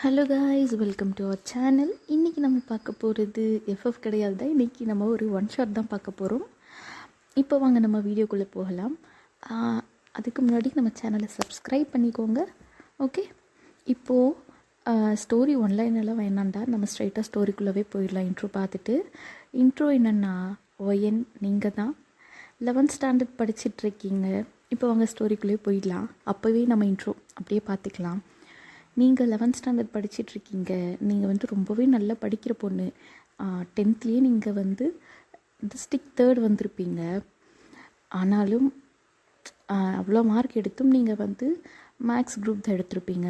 Hello guys, welcome to our channel. இன்றைக்கி நம்ம பார்க்க போகிறது எஃப்எஃப் கிடையாது தான். இன்றைக்கி நம்ம ஒரு ஒன் ஷாட் தான் பார்க்க போகிறோம். இப்போ வாங்க நம்ம வீடியோக்குள்ளே போகலாம். அதுக்கு முன்னாடி நம்ம சேனலை சப்ஸ்கிரைப் பண்ணிக்கோங்க. ஓகே, இப்போது ஸ்டோரி ஒன்லைனெல்லாம் வேணாண்டா, நம்ம ஸ்ட்ரைட்டாக ஸ்டோரிக்குள்ளவே போயிடலாம். இன்ட்ரோ பார்த்துட்டு, இன்ட்ரோ என்னென்னா ஒயன் நீங்கள் தான் 11th ஸ்டாண்டர்ட் படிச்சிட்ருக்கீங்க. இப்போ வாங்க ஸ்டோரிக்குள்ளே போயிடலாம். அப்போவே நம்ம இன்ட்ரோ அப்படியே பார்த்துக்கலாம். நீங்கள் 11th ஸ்டாண்டர்ட் படிச்சிட்ருக்கீங்க. நீங்கள் வந்து ரொம்பவே நல்லா படிக்கிற பொண்ணு. 10th நீங்கள் டிஸ்ட்ரிக்ட் 3rd வந்திருப்பீங்க. ஆனாலும் அவ்வளோ மார்க் எடுத்தும் நீங்கள் மேக்ஸ் குரூப் தான் எடுத்திருப்பீங்க.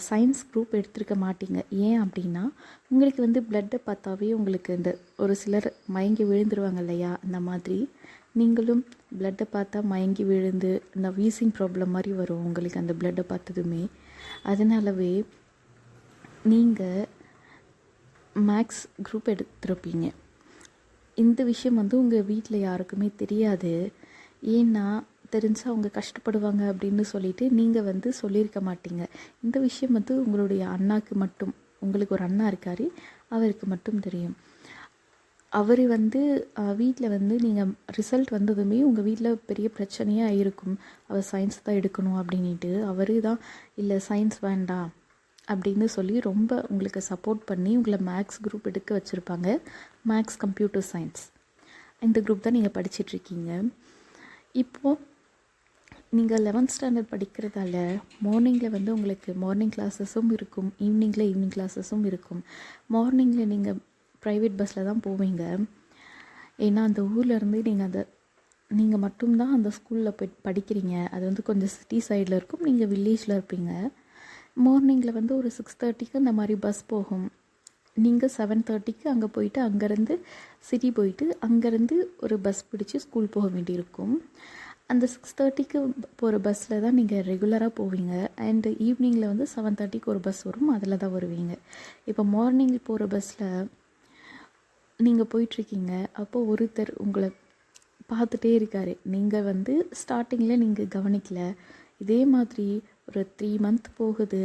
சயின்ஸ் குரூப் எடுத்திருக்க மாட்டீங்க. ஏன் அப்படின்னா, உங்களுக்கு பிளட்டை பார்த்தாவே உங்களுக்கு இந்த ஒரு சிலர் மயங்கி விழுந்துருவாங்க இல்லையா, அந்த மாதிரி நீங்களும் பிளட்டை பார்த்தா மயங்கி விழுந்து இந்த வீசிங் ப்ராப்ளம் மாதிரி வரும் உங்களுக்கு அந்த பிளட்டை பார்த்ததுமே. அதனாலவே நீங்கள் மேக்ஸ் குரூப் எடுத்திருப்பீங்க. இந்த விஷயம் உங்கள் வீட்டில் யாருக்குமே தெரியாது. ஏன்னா தெரிஞ்சால் அவங்க கஷ்டப்படுவாங்க அப்படின்னு சொல்லிட்டு நீங்கள் சொல்லியிருக்க மாட்டீங்க. இந்த விஷயம் உங்களுடைய அண்ணாக்கு மட்டும், உங்களுக்கு ஒரு அண்ணா இருக்கார், அவருக்கு மட்டும் தெரியும். அவர் வீட்டில் நீங்கள் ரிசல்ட் வந்ததுமே உங்கள் வீட்டில் பெரிய பிரச்சனையாக இருக்கும். அவர் சயின்ஸ் தான் எடுக்கணும் அப்படின்ட்டு அவர் தான் இல்லை சயின்ஸ் வேண்டாம் அப்படின்னு சொல்லி ரொம்ப உங்களுக்கு சப்போர்ட் பண்ணி உங்களை மேக்ஸ் குரூப் எடுக்க வச்சுருப்பாங்க. மேக்ஸ் கம்ப்யூட்டர் சயின்ஸ் இந்த குரூப் தான் நீங்கள் படிச்சிட்ருக்கீங்க. இப்போது நீங்கள் 11th ஸ்டாண்டர்ட் படிக்கிறதால மார்னிங்கில் உங்களுக்கு மார்னிங் கிளாஸஸும் இருக்கும், ஈவினிங் கிளாஸஸும் இருக்கும். மார்னிங்கில் நீங்கள் ப்ரைவேட் பஸ்ஸில் தான் போவீங்க. ஏன்னா அந்த ஊர்லேருந்து நீங்கள் மட்டும்தான் அந்த ஸ்கூலில் போய் படிக்கிறீங்க. அது கொஞ்சம் சிட்டி சைடில் இருக்கும், நீங்கள் வில்லேஜில் இருப்பீங்க. மார்னிங்கில் ஒரு 6:30க்கு அந்த மாதிரி பஸ் போகும். நீங்கள் 7:30க்கு அங்கே போயிட்டு அங்கேருந்து சிட்டி போயிட்டு அங்கேருந்து ஒரு பஸ் பிடிச்சி ஸ்கூல் போக வேண்டியிருக்கும். அந்த 6:30க்கு போகிற பஸ்ஸில் தான் நீங்கள் ரெகுலராக போவீங்க. அண்டு ஈவினிங்கில் 7:30க்கு ஒரு பஸ் வரும், அதில் தான் வருவீங்க. இப்போ மார்னிங் போகிற பஸ்ஸில் நீங்கள் போயிட்டுருக்கீங்க. அப்போது ஒருத்தர் உங்களை பார்த்துட்டே இருக்கார். நீங்கள் ஸ்டார்டிங்கில் நீங்கள் கவனிக்கல. இதே மாதிரி ஒரு 3 month போகுது.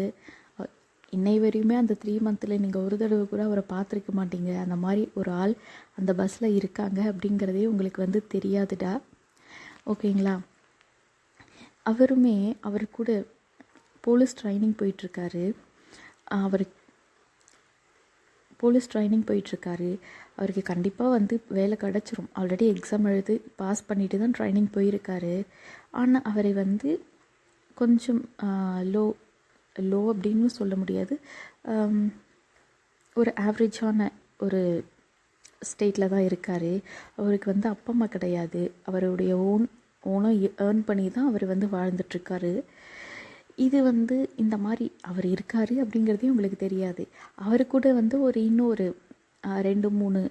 இன்னை வரையுமே அந்த 3 monthல் நீங்கள் ஒரு தடவை கூட அவரை பார்த்துருக்க மாட்டீங்க. அந்த மாதிரி ஒரு ஆள் அந்த பஸ்ஸில் இருக்காங்க அப்படிங்கிறதே உங்களுக்கு தெரியாதுடா. ஓகேங்களா? அவர் கூட போலீஸ் ட்ரைனிங் போயிட்டுருக்காரு. அவருக்கு கண்டிப்பாக வேலை கிடச்சிரும். ஆல்ரெடி எக்ஸாம் எழுதி பாஸ் பண்ணிட்டு தான் ட்ரைனிங் போயிருக்காரு. ஆனால் அவரை கொஞ்சம் லோ அப்படின்னு சொல்ல முடியாது, ஒரு ஆவரேஜான ஒரு ஸ்டேட்டில் தான் இருக்கார். அவருக்கு அப்பா அம்மா கிடையாது. அவருடைய ஓனாக ஏர்ன் பண்ணி தான் அவர் வாழ்ந்துட்டுருக்காரு. இது இந்த மாதிரி அவர் இருக்கார் அப்படிங்கிறதே உங்களுக்கு தெரியாது. அவர் கூட இன்னொரு 2-3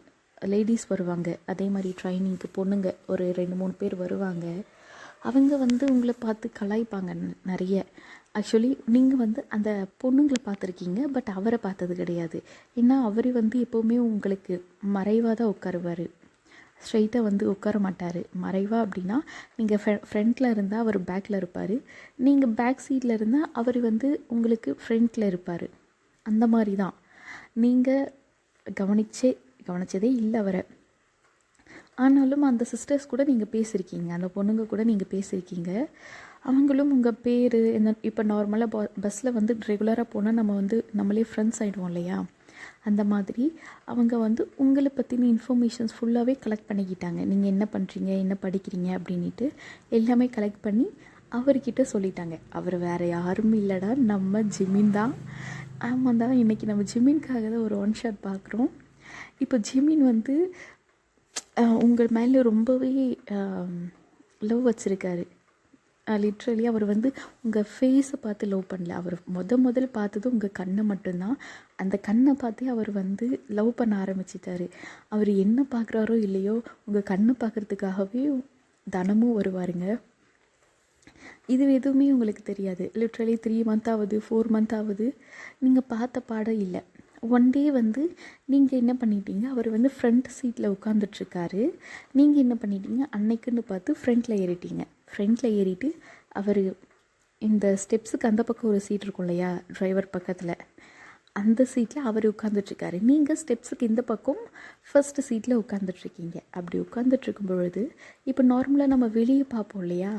லேடிஸ் வருவாங்க. அதே மாதிரி ட்ரைனிங்க்கு பொண்ணுங்க ஒரு 2-3 பேர் வருவாங்க. அவங்க உங்களை பார்த்து கலாய்ப்பாங்க நிறைய. ஆக்சுவலி நீங்கள் அந்த பொண்ணுங்களை பார்த்துருக்கீங்க, பட் அவரை பார்த்தது கிடையாது. ஏன்னா அவர் எப்போவுமே உங்களுக்கு மறைவாக தான் உட்காருவார். ஸ்ட்ரெயிட்டாக உட்கார மாட்டார். மறைவாக அப்படின்னா நீங்கள் ஃப்ரண்ட்டில் இருந்தால் அவர் பேக்கில் இருப்பார், நீங்கள் பேக் சீட்டில் இருந்தால் அவர் உங்களுக்கு ஃப்ரண்ட்டில் இருப்பார். அந்த மாதிரி தான். நீங்கள் கவனிச்சதே இல்லை அவரை. ஆனாலும் அந்த சிஸ்டர்ஸ் கூட நீங்கள் பேசியிருக்கீங்க, அந்த பொண்ணுங்க கூட நீங்கள் பேசியிருக்கீங்க. அவங்களும் உங்கள் பேர் என்ன, இப்போ நார்மலாக பஸ்ஸில் ரெகுலராக போனால் நம்மளே ஃப்ரெண்ட்ஸ் ஆகிடுவோம் இல்லையா, அந்த மாதிரி அவங்க உங்களை பற்றின இன்ஃபர்மேஷன்ஸ் ஃபுல்லாகவே கலெக்ட் பண்ணிக்கிட்டாங்க. நீங்கள் என்ன பண்ணுறீங்க, என்ன படிக்கிறீங்க அப்படின்ட்டு எல்லாமே கலெக்ட் பண்ணி அவர்கிட்ட சொல்லிட்டாங்க. அவர் வேறு யாரும் இல்லைடா, நம்ம ஜிமின் தான். ஆமாம் தான், இன்றைக்கி நம்ம ஜிமின்காக தான் ஒரு ஒன் ஷாட் பார்க்குறோம். இப்போ ஜிமின் உங்கள் மேலே ரொம்பவே லவ் வச்சுருக்காரு. லிட்ரலி அவர் உங்கள் ஃபேஸை பார்த்து லவ் பண்ணல. அவர் முதல்ல பார்த்தது உங்கள் கண்ணை மட்டும்தான். அந்த கண்ணை பார்த்தே அவர் லவ் பண்ண ஆரம்பிச்சிட்டாரு. அவர் என்ன பார்க்குறாரோ இல்லையோ, உங்கள் கண்ணை பார்க்குறதுக்காகவே தினமும் வருவாருங்க. இது எதுவுமே உங்களுக்கு தெரியாது. லிட்ரலி 3 month ஆகுது, 4 month ஆகுது, நீங்கள் பார்த்த பாடம் இல்லை. ஒன் டே நீங்கள் என்ன பண்ணிட்டீங்க, அவர் ஃப்ரண்ட் சீட்டில் உட்காந்துட்ருக்காரு. நீங்கள் என்ன பண்ணிட்டீங்க, அன்னைக்குன்னு பார்த்து ஃப்ரண்ட்டில் ஏறிட்டீங்க. ஃப்ரண்ட்டில் ஏறிட்டு அவர் இந்த ஸ்டெப்ஸுக்கு அந்த பக்கம் ஒரு சீட் இருக்கும் இல்லையா, டிரைவர் பக்கத்தில், அந்த சீட்டில் அவர் உட்காந்துட்ருக்காரு. நீங்கள் ஸ்டெப்ஸுக்கு இந்த பக்கம் ஃபஸ்ட்டு சீட்டில் உட்காந்துட்ருக்கீங்க. அப்படி உட்காந்துட்ருக்கும் பொழுது இப்போ நார்மலாக நம்ம வெளியே பார்ப்போம் இல்லையா,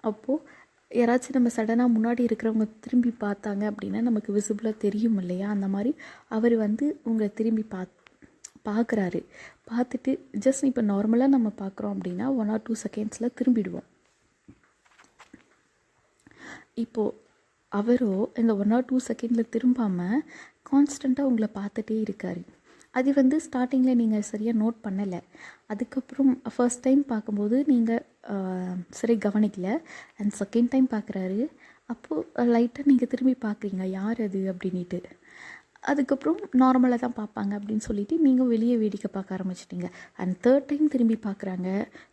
அப்போது யாராச்சும் நம்ம சடனாக முன்னாடி இருக்கிறவங்க திரும்பி பார்த்தாங்க அப்படின்னா நமக்கு விசிபிளாக தெரியும் இல்லையா, அந்த மாதிரி அவர் வந்து உங்களை திரும்பி பார்க்குறாரு. பார்த்துட்டு ஜஸ்ட் இப்போ நார்மலாக நம்ம பார்க்குறோம் அப்படின்னா 1 or 2 செகண்ட்ஸில் திரும்பிடுவோம். இப்போது அவரோ இந்த 1 or 2 செகண்டில் திரும்பாமல் கான்ஸ்டண்ட்டாக உங்களை பார்த்துட்டே இருக்கார். அது வந்து ஸ்டார்டிங்கில் நீங்கள் சரியாக நோட் பண்ணலை. அதுக்கப்புறம் ஃபர்ஸ்ட் டைம் பார்க்கும்போது நீங்கள் சரி கவனிக்கலை. அண்ட் செகண்ட் டைம் பார்க்குறாரு. அப்போது லைட்டாக நீங்கள் திரும்பி பார்க்குறீங்க யார் அது அப்படின்ட்டு. அதுக்கப்புறம் நார்மலாக தான் பார்ப்பாங்க அப்படின்னு சொல்லிவிட்டு நீங்கள் வெளியே வேடிக்கை பார்க்க ஆரம்பிச்சிட்டிங்க. அண்ட் தேர்ட் டைம் திரும்பி பார்க்குறாங்க.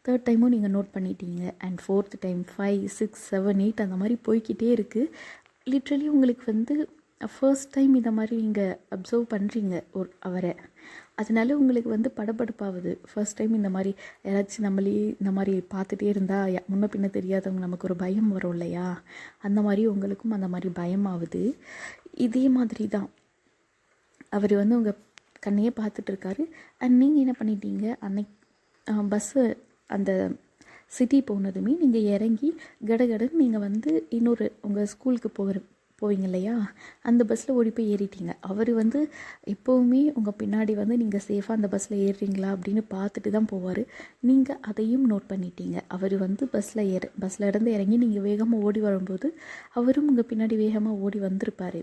தேர்ட் டைமும் நீங்கள் நோட் பண்ணிட்டீங்க. அண்ட் ஃபோர்த் டைம் 5, 6, 7, 8 அந்த மாதிரி போய்கிட்டே இருக்குது. லிட்ரலி உங்களுக்கு வந்து ஃபர்ஸ்ட் டைம் இந்த மாதிரி நீங்கள் அப்சர்வ் பண்ணுறீங்க அவரை. அதனால உங்களுக்கு வந்து படபடப்பாகுது. ஃபர்ஸ்ட் டைம் இந்த மாதிரி யாராச்சும் நம்மளே இந்த மாதிரி பார்த்துட்டே இருந்தால் முன்ன பின்ன தெரியாதவங்க நமக்கு ஒரு பயம் வரும் இல்லையா, அந்த மாதிரி உங்களுக்கும் அந்த மாதிரி பயமாகுது. இதே மாதிரி தான் அவர் வந்து உங்கள் கண்ணையே பார்த்துட்ருக்காரு. அண்ட் நீங்கள் என்ன பண்ணிட்டீங்க, அன்னைக்கு பஸ்ஸு அந்த சிட்டி போனதுமே நீங்கள் இறங்கி கடகடன்னு நீங்கள் வந்து இன்னொரு உங்கள் ஸ்கூலுக்கு போவீங்க இல்லையா, அந்த பஸ்ஸில் ஓடி போய் ஏறிட்டீங்க. அவர் வந்து எப்போவுமே உங்கள் பின்னாடி வந்து நீங்கள் சேஃபாக அந்த பஸ்ஸில் ஏறுறீங்களா அப்படின்னு பார்த்துட்டு தான் போவார். நீங்கள் அதையும் நோட் பண்ணிட்டீங்க. அவர் வந்து பஸ்ஸில் இருந்து இறங்கி நீங்கள் வேகமாக ஓடி வரும்போது அவரும் உங்கள் பின்னாடி வேகமாக ஓடி வந்திருப்பார்.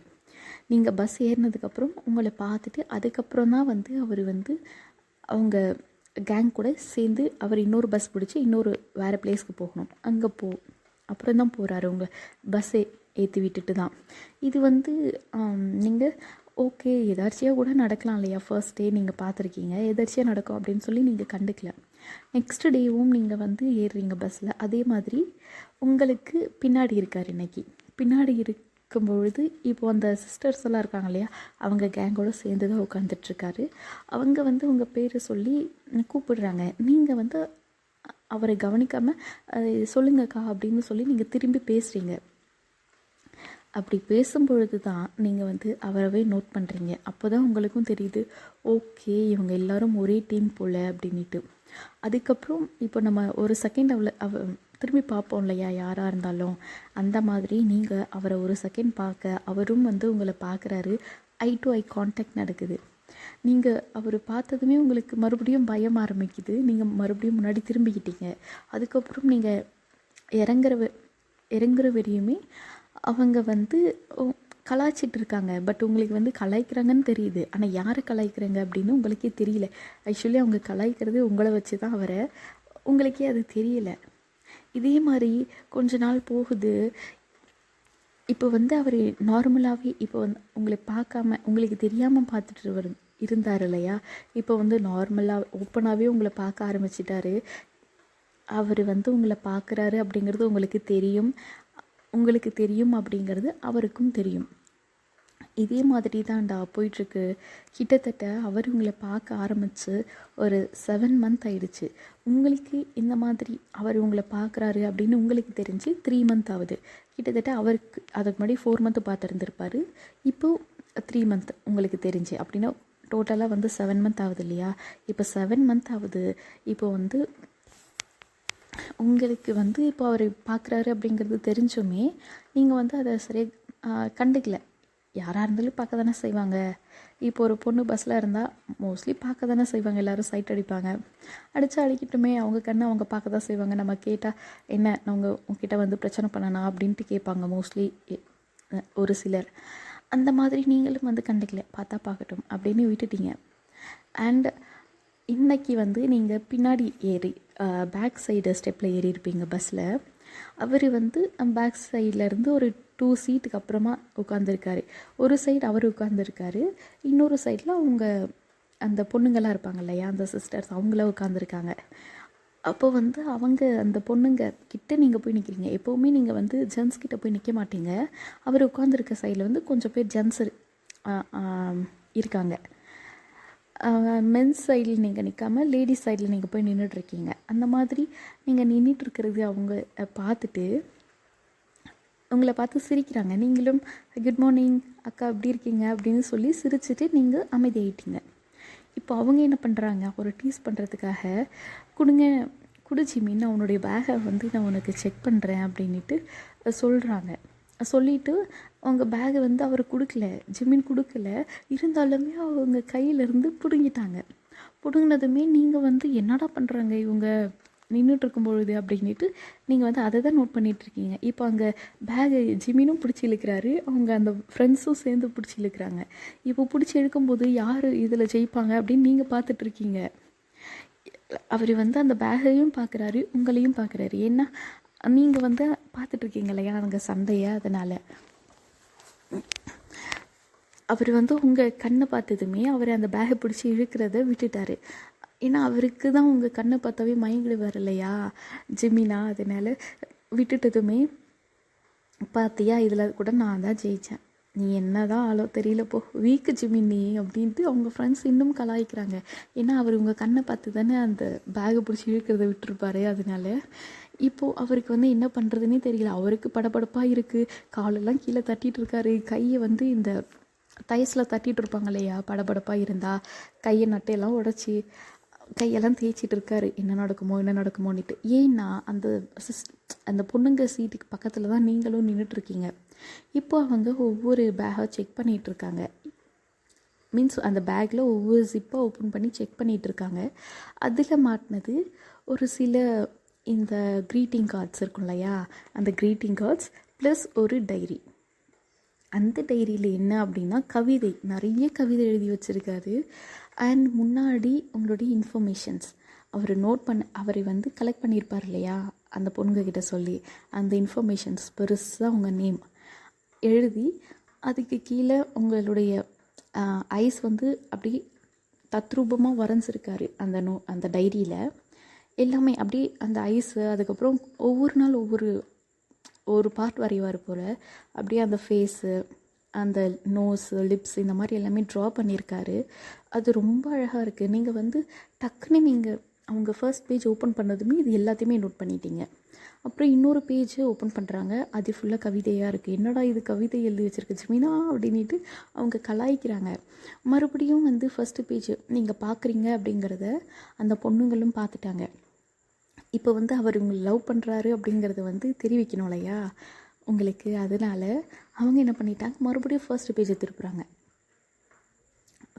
நீங்கள் பஸ் ஏறினதுக்கப்புறம் உங்களை பார்த்துட்டு அதுக்கப்புறம் தான் வந்து அவர் வந்து அவங்க கேங் கூட சேர்ந்து அவர் இன்னொரு பஸ் பிடிச்சி இன்னொரு வேறு பிளேஸ்க்கு போகணும். அங்கே அப்புறம் தான் போகிறாரு உங்கள் பஸ்ஸே ஏற்றி விட்டுட்டு தான். இது வந்து நீங்கள் ஓகே எதார்ச்சியாக கூட நடக்கலாம் இல்லையா, ஃபர்ஸ்ட் டே நீங்கள் பார்த்துருக்கீங்க, எதார்ச்சியாக நடக்கும் அப்படின்னு சொல்லி நீங்கள் கண்டுக்கல. நெக்ஸ்ட் டேவும் நீங்கள் வந்து ஏறுறீங்க பஸ்ஸில். அதே மாதிரி உங்களுக்கு பின்னாடி இருக்கார். இன்றைக்கி பின்னாடி இருக்கும்பொழுது இப்போ அந்த சிஸ்டர்ஸ் எல்லாம் இருக்காங்க இல்லையா, அவங்க கேங்கோடு சேர்ந்து தான் உட்காந்துட்ருக்காரு. அவங்க வந்து உங்கள் பேரை சொல்லி கூப்பிடுறாங்க. நீங்கள் வந்து அவரை கவனிக்காமல் சொல்லுங்கக்கா அப்படின்னு சொல்லி நீங்கள் திரும்பி பேசுகிறீங்க. அப்படி பேசும்பொழுது தான் நீங்கள் வந்து அவரவே நோட் பண்ணுறீங்க. அப்போ தான் உங்களுக்கும் தெரியுது, ஓகே இவங்க எல்லோரும் ஒரே டீம் போல் அப்படின்ட்டு. அதுக்கப்புறம் இப்போ நம்ம ஒரு செகண்ட் திரும்பி பார்ப்போம் இல்லையா யாராக இருந்தாலும், அந்த மாதிரி நீங்கள் அவரை ஒரு செகண்ட் பார்க்க அவரும் வந்து உங்களை பார்க்குறாரு. ஐ டு ஐ கான்டாக்ட் நடக்குது. நீங்கள் அவர் பார்த்ததுமே உங்களுக்கு மறுபடியும் பயம் ஆரம்பிக்குது. நீங்கள் மறுபடியும் முன்னாடி திரும்பிக்கிட்டீங்க. அதுக்கப்புறம் நீங்கள் இறங்குற வரையுமே அவங்க வந்து கலாய்ச்சிட்டு இருக்காங்க. பட் உங்களுக்கு வந்து கலாய்க்கிறாங்கன்னு தெரியுது. ஆனால் யாரை கலாய்க்கிறாங்க அப்படின்னு உங்களுக்கே தெரியல. ஆக்சுவலி அவங்க கலாய்க்கிறது உங்களை வச்சு தான் அவரை, உங்களுக்கே அது தெரியலை. இதே மாதிரி கொஞ்ச நாள் போகுது. இப்போ வந்து அவர் நார்மலாகவே இப்போ வந்து உங்களை பார்க்காம உங்களுக்கு தெரியாமல் பார்த்துட்டு இருந்தார் இல்லையா, இப்போ வந்து நார்மலாக ஓப்பனாகவே உங்களை பார்க்க ஆரம்பிச்சிட்டாரு. அவர் வந்து உங்களை பார்க்குறாரு அப்படிங்கிறது உங்களுக்கு தெரியும் அப்படிங்கிறது அவருக்கும் தெரியும். இதே மாதிரி தான்டா போயிட்டுருக்கு. கிட்டத்தட்ட அவர் உங்களை பார்க்க ஆரம்பித்து ஒரு 7 month ஆகிடுச்சு. உங்களுக்கு இந்த மாதிரி அவர் உங்களை பார்க்குறாரு அப்படின்னு உங்களுக்கு தெரிஞ்சு 3 month ஆகுது. கிட்டத்தட்ட அவருக்கு அதுக்கு முன்னாடி 4 month பார்த்துருந்துருப்பார். இப்போது 3 month உங்களுக்கு தெரிஞ்சு அப்படின்னா டோட்டலாக வந்து 7 month ஆகுது இல்லையா. இப்போ 7 month ஆகுது. இப்போ வந்து உங்களுக்கு வந்து இப்போ அவர் பார்க்குறாரு அப்படிங்கிறது தெரிஞ்சுமே நீங்கள் வந்து அதை சரியாக கண்டுக்கல. யாராக இருந்தாலும் பார்க்க தானே செய்வாங்க. இப்போ ஒரு பொண்ணு பஸ்ஸில் இருந்தால் மோஸ்ட்லி பார்க்க தானே செய்வாங்க. எல்லோரும் சைட் அடிப்பாங்க. அடிக்கட்டுமே, அவங்க கண்ணை அவங்க பார்க்க தான் செய்வாங்க. நம்ம கேட்டால் என்ன உங்ககிட்ட வந்து பிரச்சனை பண்ணனா அப்படின்ட்டு கேட்பாங்க மோஸ்ட்லி ஒரு சிலர். அந்த மாதிரி நீங்களும் வந்து கண்டுக்கல, பார்த்தா பார்க்கட்டும் அப்படின்னு விட்டுட்டீங்க. அண்ட் இன்றைக்கி வந்து நீங்கள் பின்னாடி பேக் சைடு ஸ்டெப்பில் ஏறி இருப்பீங்க பஸ்ஸில். அவர் வந்து பேக் சைட்லேருந்து ஒரு 2 சீட்டுக்கு அப்புறமா உட்காந்துருக்காரு. ஒரு சைடு அவர் உட்காந்துருக்காரு, இன்னொரு சைடில் அவங்க அந்த பொண்ணுங்கள்லாம் இருப்பாங்க இல்லையா, அந்த சிஸ்டர்ஸ் அவங்கள உட்காந்துருக்காங்க. அப்போ வந்து அவங்க அந்த பொண்ணுங்க கிட்ட நீங்கள் போய் நிற்கிறீங்க. எப்போவுமே நீங்கள் வந்து ஜென்ஸ் கிட்ட போய் நிற்க மாட்டீங்க. அவர் உட்காந்துருக்க சைடில் வந்து கொஞ்சம் பேர் ஜென்ஸ் இருக்காங்க. மென்ஸ் சைடில் நீங்கள் நிற்காமல் லேடிஸ் சைடில் நீங்கள் போய் நின்றுட்டுருக்கீங்க. அந்த மாதிரி நீங்கள் நின்றுட்டுருக்கிறது அவங்க பார்த்துட்டு உங்களை பார்த்து சிரிக்கிறாங்க. நீங்களும் குட் மார்னிங் அக்கா எப்படி இருக்கீங்க அப்படின்னு சொல்லி சிரிச்சுட்டு நீங்கள் அமைதியாயிட்டீங்க. இப்போ அவங்க என்ன பண்ணுறாங்க, ஒரு டீஸ் பண்ணுறதுக்காக கொடுங்க குடு ஜிம்மி, நான் உன்னுடைய பேகை வந்து நான் உனக்கு செக் பண்ணுறேன் அப்படின்ட்டு சொல்கிறாங்க. சொல்லிவிட்டு அவங்க பேகை வந்து அவர் கொடுக்கல, ஜிம்மின் கொடுக்கல. இருந்தாலுமே அவங்க கையிலேருந்து பிடுங்கிட்டாங்க. பிடுங்கினதுமே நீங்கள் வந்து என்னடா பண்ணுறாங்க இவங்க நின்றுட்டு இருக்கும்பொழுது அப்படின்ட்டு நீங்கள் வந்து அதை தான் நோட் பண்ணிகிட்ருக்கீங்க. இப்போ அங்கே பேகு ஜிம்மினும் பிடிச்சி இழுக்கிறாரு, அவங்க அந்த ஃப்ரெண்ட்ஸும் சேர்ந்து பிடிச்சி இழுக்கிறாங்க. இப்போ பிடிச்சி இழுக்கும்போது யார் இதில் ஜெயிப்பாங்க அப்படின்னு நீங்கள் பார்த்துட்ருக்கீங்க. அவர் வந்து அந்த பேகையும் பார்க்குறாரு, உங்களையும் பார்க்குறாரு. ஏன்னா நீங்கள் வந்து பார்த்துட்ருக்கீங்க இல்லையா அங்கே சண்டையை. அதனால் அவர் வந்து உங்கள் கண்ணை பார்த்ததுமே அவர் அந்த பேகை பிடிச்சி இழுக்கிறத விட்டுட்டார். ஏன்னா அவருக்கு தான் உங்கள் கண்ணை பார்த்தாவே மயங்கிடுவார் இல்லையா ஜிம்மினா. அதனால் விட்டுட்டதுமே பார்த்தியா இதில் கூட நான் தான் ஜெயித்தேன், நீ என்ன தான் ஆளோ தெரியல போ, வீக்கு ஜிம்மி நீ அப்படின்ட்டு அவங்க ஃப்ரெண்ட்ஸ் இன்னும் கலாய்க்கிறாங்க. ஏன்னா அவர் உங்கள் கண்ணை பார்த்து தானே அந்த பேகை பிடிச்சி இழுக்கிறத விட்டுருப்பாரு. அதனால இப்போது அவருக்கு வந்து என்ன பண்ணுறதுன்னே தெரியல. அவருக்கு படபடப்பாக இருக்குது, காலெல்லாம் கீழே தட்டிகிட்டு இருக்காரு, கையை வந்து இந்த தைஸில் தட்டிகிட்டு இருப்பாங்க இல்லையா படபடப்பாக இருந்தால், கையை நட்டையெல்லாம் உடச்சி கையெல்லாம் தேய்ச்சிட்டு இருக்காரு. என்ன நடக்குமோன்னுட்டு. ஏன்னா அந்த பொண்ணுங்க சீட்டுக்கு பக்கத்தில் தான் நீங்களும் நின்றுட்டுருக்கீங்க. இப்போ அவங்க ஒவ்வொரு பேகை செக் பண்ணிகிட்ருக்காங்க. மீன்ஸ் அந்த பேக்கில் ஒவ்வொரு ஜிப்பாக ஓப்பன் பண்ணி செக் பண்ணிகிட்ருக்காங்க. அதில் மாட்டினது ஒரு சில இந்த க்ரீட்டிங் கார்ட்ஸ் இருக்கும் இல்லையா, அந்த க்ரீட்டிங் கார்ட்ஸ் ப்ளஸ் ஒரு டைரி. அந்த டைரியில் என்ன அப்படின்னா கவிதை, நிறைய கவிதை எழுதி வச்சுருக்காரு. அண்ட் முன்னாடி உங்களுடைய இன்ஃபர்மேஷன்ஸ் அவரை வந்து கலெக்ட் பண்ணியிருப்பார் இல்லையா அந்த பொண்ணுங்கக்கிட்ட சொல்லி, அந்த இன்ஃபர்மேஷன்ஸ் பெருசாக அவங்க நேம் எழுதி அதுக்கு கீழே உங்களுடைய ஐஸ் வந்து அப்படி தத்ரூபமாக வரைஞ்சிருக்காரு அந்த டைரியில். எல்லாமே அப்படி அந்த ஐஸு, அதுக்கப்புறம் ஒவ்வொரு நாள் ஒரு பார்ட் வரைவார் போல். அப்படியே அந்த ஃபேஸு, அந்த நோஸு, லிப்ஸ், இந்த மாதிரி எல்லாமே ட்ரா பண்ணியிருக்காரு. அது ரொம்ப அழகாக இருக்குது. நீங்கள் வந்து டக்குன்னு நீங்கள் அவங்க ஃபர்ஸ்ட் பேஜ் ஓப்பன் பண்ணதுமே இது எல்லாத்தையுமே நோட் பண்ணிட்டீங்க. அப்புறம் இன்னொரு பேஜ் ஓப்பன் பண்ணுறாங்க, அது ஃபுல்லாக கவிதையாக இருக்குது. என்னடா இது கவிதை எழுதி வச்சுருக்கு ஜிமினா அப்படின்ட்டு அவங்க கலாய்க்கிறாங்க. மறுபடியும் வந்து ஃபஸ்ட்டு பேஜ் நீங்கள் பார்க்குறீங்க அப்படிங்கிறத அந்த பொண்ணுங்களும் பார்த்துட்டாங்க. இப்போ வந்து அவர் உங்களை லவ் பண்ணுறாரு அப்படிங்கிறத வந்து தெரிவிக்கணும் இல்லையா உங்களுக்கு. அதனால் அவங்க என்ன பண்ணிட்டாங்க, மறுபடியும் ஃபர்ஸ்ட் பேஜை திருப்புறாங்க.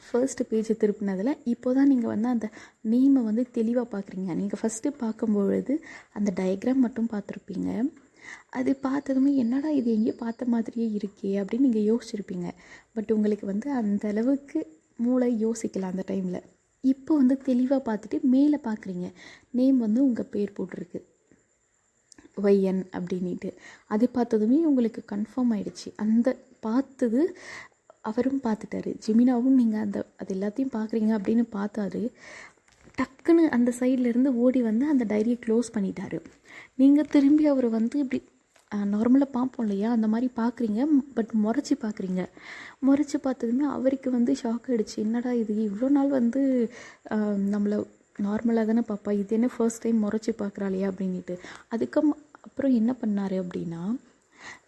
ஃபர்ஸ்ட் பேஜை திருப்பினதில் இப்போ தான் நீங்கள் வந்து அந்த நேமை வந்து தெளிவாக பார்க்குறீங்க. நீங்கள் ஃபஸ்ட்டு பார்க்கும்பொழுது அந்த டயக்ராம் மட்டும் பார்த்துருப்பீங்க. அது பார்த்ததுமே என்னடா இது எங்கேயோ பார்த்த மாதிரியே இருக்கே அப்படின்னு நீங்கள் யோசிச்சுருப்பீங்க. பட் உங்களுக்கு வந்து அந்த அளவுக்கு மூளை யோசிக்கலாம் அந்த டைமில். இப்போ வந்து தெளிவாக பார்த்துட்டு மேலே பார்க்குறீங்க, நேம் வந்து உங்கள் பேர் போட்டிருக்கு ஒய்என் அப்படின்ட்டு. அது பார்த்ததுமே உங்களுக்கு கன்ஃபார்ம் ஆகிடுச்சு. அந்த பார்த்தது அவரும் பார்த்துட்டாரு, ஜிமினாவும். நீங்கள் அது எல்லாத்தையும் பார்க்குறீங்க அப்படின்னு பார்த்தாரு. டக்குன்னு அந்த சைட்லேருந்து ஓடி வந்து அந்த டைரியை க்ளோஸ் பண்ணிட்டாரு. நீங்கள் திரும்பி அவரை வந்து இப்படி நார்மலாக பார்ப்போம் இல்லையா அந்த மாதிரி பார்க்குறீங்க. பட் முறைச்சி பார்க்குறீங்க. முறைச்சி பார்த்ததுமே அவருக்கு வந்து ஷாக் ஆகிடுச்சு. என்னடா இது இவ்வளோ நாள் வந்து நம்மளை நார்மலாக தானே பாப்பா, இது என்ன ஃபர்ஸ்ட் டைம் முறைச்சி பார்க்குறாளையா அப்படின்ட்டு. அப்புறம் என்ன பண்ணார் அப்படின்னா,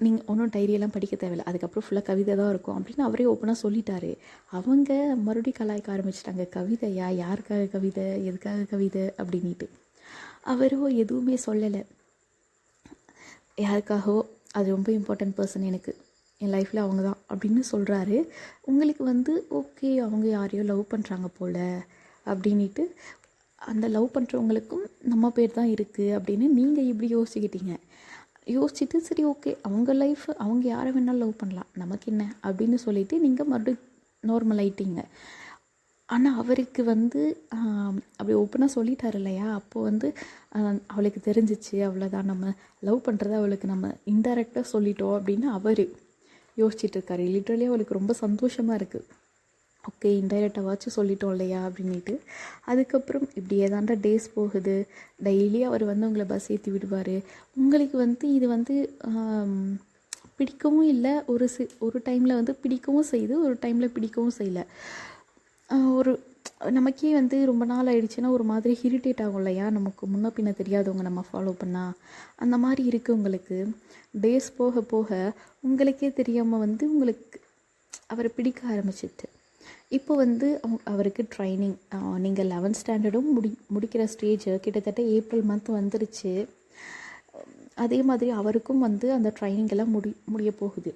நீங்கள் ஒன்றும் டைரியெல்லாம் படிக்க தேவையில்லை, அதுக்கப்புறம் ஃபுல்லாக கவிதை தான் இருக்கும் அப்படின்னு அவரே ஓப்பனாக சொல்லிட்டாரு. அவங்க மறுபடியும் கலாய்க்க ஆரம்பிச்சிட்டாங்க. கவிதையா, யாருக்காக கவிதை, எதுக்காக கவிதை அப்படின்ட்டு. அவரோ எதுவுமே சொல்லலை. யாருக்காகவோ, அது ரொம்ப இம்பார்ட்டன்ட் பர்சன் எனக்கு, என் லைஃப்பில் அவங்க தான் அப்படின்னு சொல்கிறாரு. உங்களுக்கு வந்து ஓகே அவங்க யாரையோ லவ் பண்ணுறாங்க போல் அப்படின்ட்டு, அந்த லவ் பண்ணுறவங்களுக்கும் நம்ம பேர் தான் இருக்குது அப்படின்னு நீங்கள் இப்படி யோசிக்கிட்டீங்க. யோசிச்சுட்டு சரி ஓகே அவங்க லைஃப், அவங்க யாரை வேணாலும் லவ் பண்ணலாம், நமக்கு என்ன அப்படின்னு சொல்லிவிட்டு நீங்கள் மறுபடியும் நார்மல் ஆகிட்டீங்க. ஆனால் அவருக்கு வந்து அப்படி ஓப்பனாக சொல்லிட்டார் இல்லையா, அப்போது வந்து அவளுக்கு தெரிஞ்சிச்சு, அவ்வளோதான் நம்ம லவ் பண்ணுறத அவளுக்கு நம்ம இன்டைரக்டாக சொல்லிட்டோம் அப்படின்னு அவர் யோசிச்சுட்ருக்காரு. லிட்ரலி அவளுக்கு ரொம்ப சந்தோஷமாக இருக்குது. ஓகே இன்டைரக்டாவாச்சும் சொல்லிட்டோம் இல்லையா அப்படின்ட்டு. அதுக்கப்புறம் இப்படியே தாண்டா டேஸ் போகுது. டெய்லி அவர் வந்து உங்களை பஸ் ஏற்றி விடுவார். உங்களுக்கு வந்து இது வந்து பிடிக்கவும் இல்லை, ஒரு டைமில் வந்து பிடிக்கவும் செய்யுது, ஒரு டைமில் பிடிக்கவும் செய்யலை. ஒரு நமக்கே வந்து ரொம்ப நாள் ஆயிடுச்சுன்னா ஒரு மாதிரி இரிட்டேட் ஆகும் இல்லையா, நமக்கு முன்ன பின்ன தெரியாதவங்க நம்ம ஃபாலோ பண்ணால். அந்த மாதிரி இருக்குது உங்களுக்கு. டேஸ் போக போக உங்களுக்கே தெரியாமல் வந்து உங்களுக்கு அவரை பிடிக்க ஆரம்பிச்சிட்டு இப்போ வந்து அவருக்கு ட்ரைனிங், நீங்கள் 11th ஸ்டாண்டர்டும் முடிக்கிற ஸ்டேஜ் கிட்டத்தட்ட ஏப்ரல் மந்த் வந்துருச்சு. அதே மாதிரி அவருக்கும் வந்து அந்த ட்ரைனிங் எல்லாம் முடிய போகுது.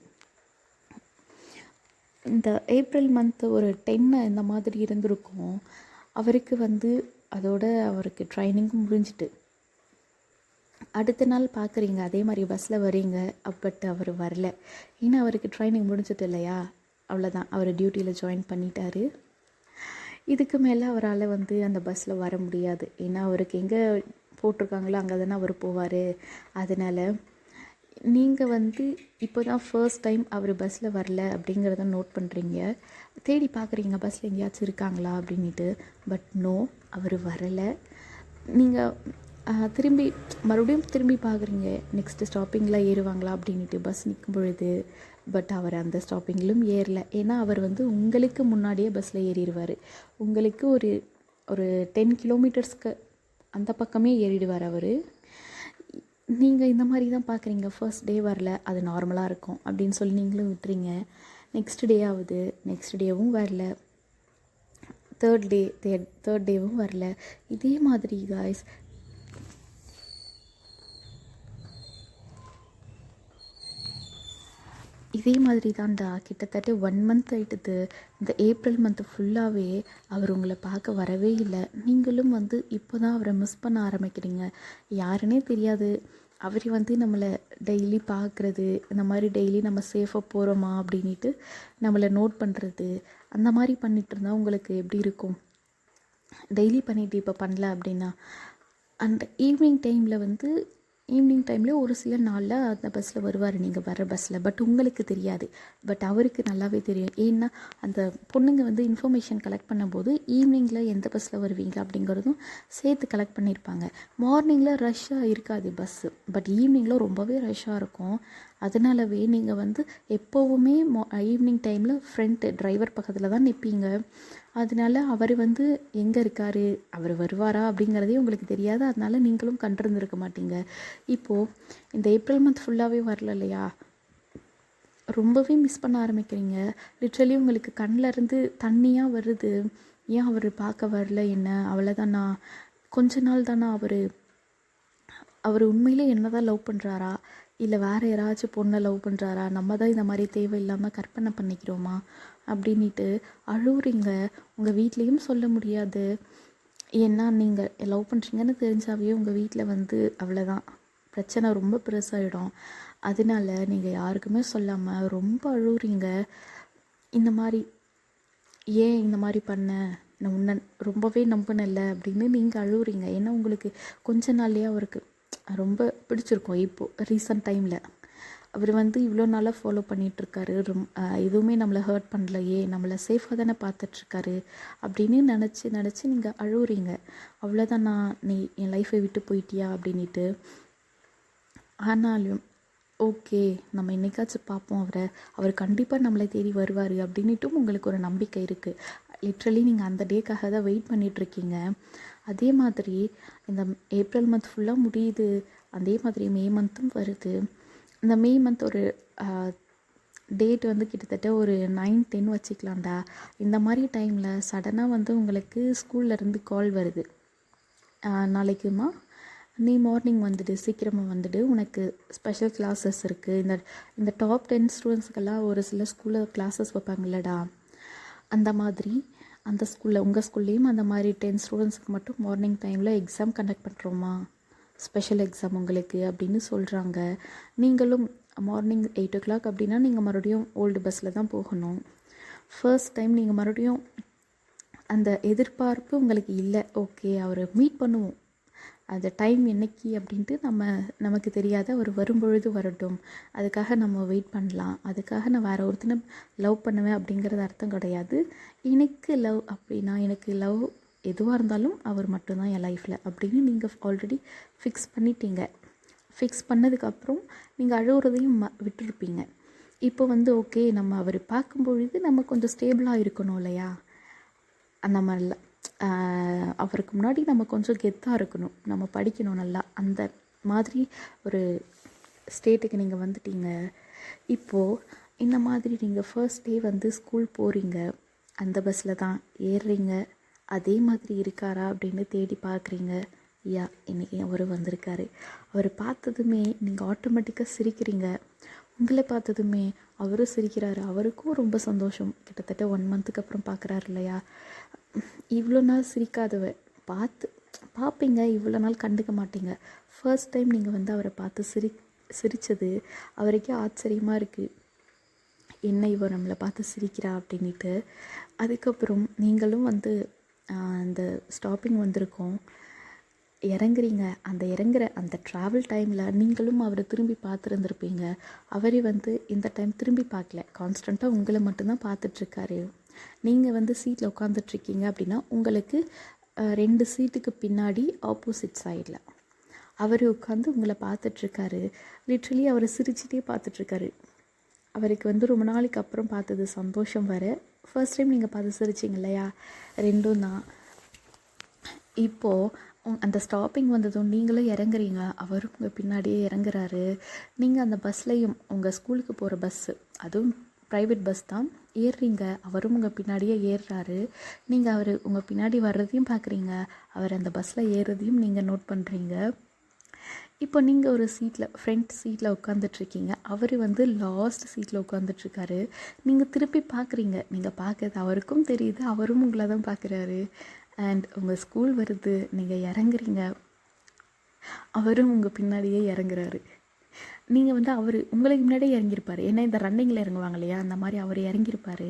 இந்த ஏப்ரல் மந்த்து ஒரு 10 இந்த மாதிரி இருந்திருக்கும். அவருக்கு வந்து அதோட அவருக்கு ட்ரைனிங்கும் முடிஞ்சிட்டு அடுத்த நாள் பார்க்குறீங்க அதே மாதிரி பஸ்ஸில் வரீங்க. பட் அவர் வரல. ஏன்னா அவருக்கு ட்ரைனிங் முடிஞ்சிட்டு இல்லையா, அவ்வளோதான், அவர் டியூட்டியில் ஜாயின் பண்ணிட்டாரு. இதுக்கு மேலே அவரால் வந்து அந்த பஸ்ஸில் வர முடியாது. ஏன்னா அவருக்கு எங்கே போட்டிருக்காங்களோ அங்கே தானே அவர் போவார். அதனால் நீங்கள் வந்து இப்போ தான் ஃபர்ஸ்ட் டைம் அவர் பஸ்ஸில் வரல அப்படிங்கிறத நோட் பண்ணுறீங்க. தேடி பார்க்குறீங்க பஸ்ஸில் எங்கேயாச்சும் இருக்காங்களா அப்படின்ட்டு. பட் நோ, அவர் வரலை. நீங்கள் மறுபடியும் திரும்பி பார்க்குறீங்க நெக்ஸ்ட்டு ஸ்டாப்பிங்கில் ஏறுவாங்களா அப்படின்ட்டு பஸ் நிற்கும் பொழுது. பட் அவர் அந்த ஸ்டாப்பிங்கிலும் ஏறலை. ஏன்னா அவர் வந்து உங்களுக்கு முன்னாடியே பஸ்ஸில் ஏறிடுவார். உங்களுக்கு ஒரு 10 கிலோமீட்டர்ஸ்க்கு அந்த பக்கமே ஏறிடுவார் அவர். நீங்கள் இந்த மாதிரி தான் பார்க்குறீங்க. ஃபர்ஸ்ட் டே வரல, அது நார்மலாக இருக்கும் அப்படின்னு சொல்லி நீங்களும் விட்டுறீங்க. நெக்ஸ்ட் டே ஆகுது, நெக்ஸ்ட் டேவும் வரல. தேர்ட் டேவும் வரல. இதே மாதிரி காய்ஸ் இதே மாதிரி தான்டா கிட்டத்தட்ட 1 மந்த் ஆகிட்டுது. இந்த ஏப்ரல் மந்த்து ஃபுல்லாகவே அவர் உங்களை பார்க்க வரவே இல்லை. நீங்களும் வந்து இப்போ தான் அவரை மிஸ் பண்ண ஆரம்பிக்கிறீங்க. யாருன்னே தெரியாது. அவர் வந்து நம்மளை டெய்லி பார்க்குறது, இந்த மாதிரி டெய்லி நம்ம சேஃபாக போகிறோமா அப்படின்ட்டு நம்மளை நோட் பண்ணுறது, அந்த மாதிரி பண்ணிகிட்டு இருந்தால் உங்களுக்கு எப்படி இருக்கும்? டெய்லி பண்ணிவிட்டு இப்போ பண்ணல அப்படின்னா அந்த ஈவினிங் டைமில் ஒரு சில நாளில் அந்த பஸ்ஸில் வருவார், நீங்கள் வர்ற பஸ்ஸில். பட் உங்களுக்கு தெரியாது. பட் அவருக்கு நல்லாவே தெரியும். ஏன்னா அந்த பொண்ணுங்க வந்து இன்ஃபர்மேஷன் கலெக்ட் பண்ணும்போது ஈவினிங்கில் எந்த பஸ்ஸில் வருவீங்க அப்படிங்கிறதும் சேர்த்து கலெக்ட் பண்ணியிருப்பாங்க. மார்னிங்கில் ரஷ்ஷாக இருக்காது பஸ்ஸு, பட் ஈவினிங்கில் ரொம்பவே ரஷ்ஷாக இருக்கும். அதனாலவே நீங்கள் வந்து எப்போவுமே ஈவினிங் டைமில் ஃப்ரண்ட் டிரைவர் பக்கத்தில் தான் நிற்பீங்க. அதனால அவர் வந்து எங்கே இருக்கார், அவர் வருவாரா அப்படிங்கிறதே உங்களுக்கு தெரியாது. அதனால நீங்களும் கண்டிருந்துருக்க மாட்டீங்க. இப்போது இந்த ஏப்ரல் மந்த் ஃபுல்லாகவே வரல இல்லையா, ரொம்பவே மிஸ் பண்ண ஆரம்பிக்கிறீங்க. லிட்ரலி உங்களுக்கு கண்ணில் இருந்து தண்ணியாக வருது. ஏன் அவர் பார்க்க வரல என்ன, அவ்வளோதானா, கொஞ்ச நாள் தானா, அவர் உண்மையிலே என்ன தான் லவ் பண்ணுறாரா, இல்லை வேறு யாராச்சும் பொண்ணை லவ் பண்ணுறாரா, நம்ம தான் இந்த மாதிரி தேவையில்லாமல் கற்பனை பண்ணிக்கிறோமா அப்படின்ட்டு அழுவுறீங்க. உங்கள் வீட்லேயும் சொல்ல முடியாது. ஏன்னா நீங்கள் லவ் பண்ணுறீங்கன்னு தெரிஞ்சாவே உங்கள் வீட்டில் வந்து அவ்வளோதான், பிரச்சனை ரொம்ப பெருசாகிடும். அதனால நீங்கள் யாருக்குமே சொல்லாமல் ரொம்ப அழுவுறீங்க. இந்த மாதிரி ஏன் இந்த மாதிரி பண்ண, நான் உன்னை ரொம்பவே நம்பினல அப்படின்னு நீங்கள் அழுவுறீங்க. ஏன்னா உங்களுக்கு கொஞ்ச நாள்லேயே அவருக்கு ரொம்ப பிடிச்சிருக்கும். இப்போது ரீசன்ட் டைமில் அவர் வந்து இவ்வளோ நாளாக ஃபாலோ பண்ணிகிட்ருக்காரு. எதுவுமே நம்மளை ஹர்ட் பண்ணலையே, நம்மளை சேஃபாக தானே பார்த்துட்ருக்காரு அப்படின்னு நினச்சி நீங்கள் அழுவுறீங்க. அவ்வளோதான், நீ என் லைஃப்பை விட்டு போயிட்டியா அப்படின்ட்டு. ஆனாலும் ஓகே, நம்ம என்னைக்காச்சும் பார்ப்போம் அவர் கண்டிப்பாக நம்மளை தேடி வருவார் அப்படின்ட்டும் உங்களுக்கு ஒரு நம்பிக்கை இருக்குது. லிட்ரலி நீங்கள் அந்த டேக்காக தான் வெயிட் பண்ணிகிட்ருக்கீங்க. அதே மாதிரி இந்த ஏப்ரல் மந்த் ஃபுல்லாக முடியுது. அதே மாதிரி மே மந்த்தும் வருது. இந்த மே மந்த் ஒரு டேட் வந்து கிட்டத்தட்ட ஒரு 9-10 வச்சுக்கலாம்டா. இந்த மாதிரி டைமில் சடனாக வந்து உங்களுக்கு ஸ்கூல்லேருந்து கால் வருது, நாளைக்குமா நீ மார்னிங் வந்துடு, சீக்கிரமாக வந்துடு, உனக்கு ஸ்பெஷல் கிளாஸஸ் இருக்குது. இந்த டாப் 10 ஸ்டூடெண்ட்ஸுக்கெல்லாம் ஒரு சில ஸ்கூலில் கிளாஸஸ் வைப்பாங்கல்லடா, அந்த மாதிரி அந்த ஸ்கூலில் உங்கள் ஸ்கூல்லேயும் அந்த மாதிரி 10 ஸ்டூடெண்ட்ஸுக்கு மட்டும் மார்னிங் டைமில் எக்ஸாம் கண்டக்ட் பண்ணுறோமா, ஸ்பெஷல் எக்ஸாம் உங்களுக்கு அப்படின்னு சொல்கிறாங்க. நீங்களும் மார்னிங் 8 o'clock அப்படின்னா நீங்கள் மறுபடியும் ஓல்டு பஸ்ஸில் தான் போகணும். ஃபர்ஸ்ட் டைம் நீங்கள் மறுபடியும் அந்த எதிர்பார்ப்பு உங்களுக்கு இல்லை. ஓகே, அவரை மீட் பண்ணுவோம், அந்த டைம் என்னைக்கு அப்படின்ட்டு நமக்கு தெரியாது. அவர் வரும்பொழுது வரட்டும், அதுக்காக நம்ம வெயிட் பண்ணலாம். அதுக்காக நான் வேறு ஒருத்தனை லவ் பண்ணுவேன் அப்படிங்கிறது அர்த்தம் கிடையாது. எனக்கு லவ் அப்படின்னா, எனக்கு லவ் எதுவாக இருந்தாலும் அவர் மட்டும்தான் என் லைஃப்பில் அப்படின்னு நீங்கள் ஆல்ரெடி ஃபிக்ஸ் பண்ணிட்டீங்க. ஃபிக்ஸ் பண்ணதுக்கப்புறம் நீங்கள் அழுகுறதையும் விட்டுருப்பீங்க. இப்போ வந்து ஓகே, நம்ம அவர் பார்க்கும்பொழுது நம்ம கொஞ்சம் ஸ்டேபிளாக இருக்கணும் இல்லையா, அந்த மாதிரிலாம் அவருக்கு முன்னாடி நம்ம கொஞ்சம் கெத்தாக இருக்கணும், நம்ம படிக்கணும் நல்லா, அந்த மாதிரி ஒரு ஸ்டேட்டுக்கு நீங்கள் வந்துட்டீங்க. இப்போது இந்த மாதிரி நீங்கள் ஃபர்ஸ்ட் டே வந்து ஸ்கூல் போகிறீங்க, அந்த பஸ்ஸில் தான் ஏறுறீங்க, அதே மாதிரி இருக்காரா அப்படின்னு தேடி பார்க்குறீங்க. யா, இன்றைக்கி அவர் வந்திருக்காரு. அவர் பார்த்ததுமே நீங்கள் ஆட்டோமேட்டிக்காக சிரிக்கிறீங்க. உங்களை பார்த்ததுமே அவரும் சிரிக்கிறாரு. அவருக்கும் ரொம்ப சந்தோஷம். கிட்டத்தட்ட 1 மந்த்துக்கு அப்புறம் பார்க்குறாரு இல்லையா. இவ்வளோ நாள் சிரிக்காதவ பார்ப்பீங்க, இவ்வளோ நாள் கண்டுக்க மாட்டீங்க. ஃபர்ஸ்ட் டைம் நீங்கள் வந்து அவரை பார்த்து சிரித்தது அவருக்கே ஆச்சரியமாக இருக்குது. என்ன இவ நம்மளை பார்த்து சிரிக்கிறா அப்படின்ட்டு. அதுக்கப்புறம் நீங்களும் வந்து அந்த ஸ்டாப்பிங் வந்திருக்கோம், இறங்குறீங்க. இறங்குற அந்த ட்ராவல் டைமில் நீங்களும் அவரை திரும்பி பார்த்துருந்துருப்பீங்க. அவரே வந்து இந்த டைம் திரும்பி பார்க்கல, கான்ஸ்டண்ட்டாக உங்களை மட்டும்தான் பார்த்துட்ருக்காரு. நீங்கள் வந்து சீட்டில் உட்காந்துட்ருக்கீங்க அப்படின்னா உங்களுக்கு 2 சீட்டுக்கு பின்னாடி ஆப்போசிட் சைடில் அவர் உட்காந்து உங்களை பார்த்துட்ருக்காரு. லிட்ரலி அவர் சிரிச்சிட்டே பார்த்துட்ருக்காரு. அவருக்கு வந்து ரொம்ப நாளைக்கு அப்புறம் பார்த்தது சந்தோஷம் வர. ஃபர்ஸ்ட் டைம் நீங்கள் பார்த்து சிரிச்சிங்க இல்லையா, 2ம் தான். இப்போது அந்த ஸ்டாப்பிங் வந்ததும் நீங்களும் இறங்குறீங்க, அவரும் உங்கள் பின்னாடியே இறங்குறாரு. நீங்கள் அந்த பஸ்லையும் உங்கள் ஸ்கூலுக்கு போகிற பஸ்ஸு, அதுவும் ப்ரைவேட் பஸ் தான், ஏறுறீங்க. அவரும் உங்கள் பின்னாடியே ஏறுறாரு. நீங்கள் அவர் உங்கள் பின்னாடி வர்றதையும் பார்க்குறீங்க, அவர் அந்த பஸ்ஸில் ஏறுறதையும் நீங்கள் நோட் பண்ணுறீங்க. இப்போ நீங்கள் ஒரு சீட்டில் ஃப்ரண்ட் சீட்டில் உட்காந்துட்ருக்கீங்க, அவர் வந்து லாஸ்ட் சீட்டில் உட்காந்துட்ருக்காரு. நீங்கள் திருப்பி பார்க்குறீங்க, நீங்கள் பார்க்குறது அவருக்கும் தெரியுது, அவரும் உங்களை தான் பார்க்குறாரு. அண்ட் உங்கள் ஸ்கூல் வருது, நீங்கள் இறங்குறீங்க, அவரும் உங்கள் பின்னாடியே இறங்குறாரு. நீங்கள் வந்து அவர் உங்களுக்கு முன்னாடியே இறங்கியிருப்பார், ஏன்னா இந்த ரன்னிங்கில் இறங்குவாங்க இல்லையா, அந்த மாதிரி அவர் இறங்கியிருப்பார்.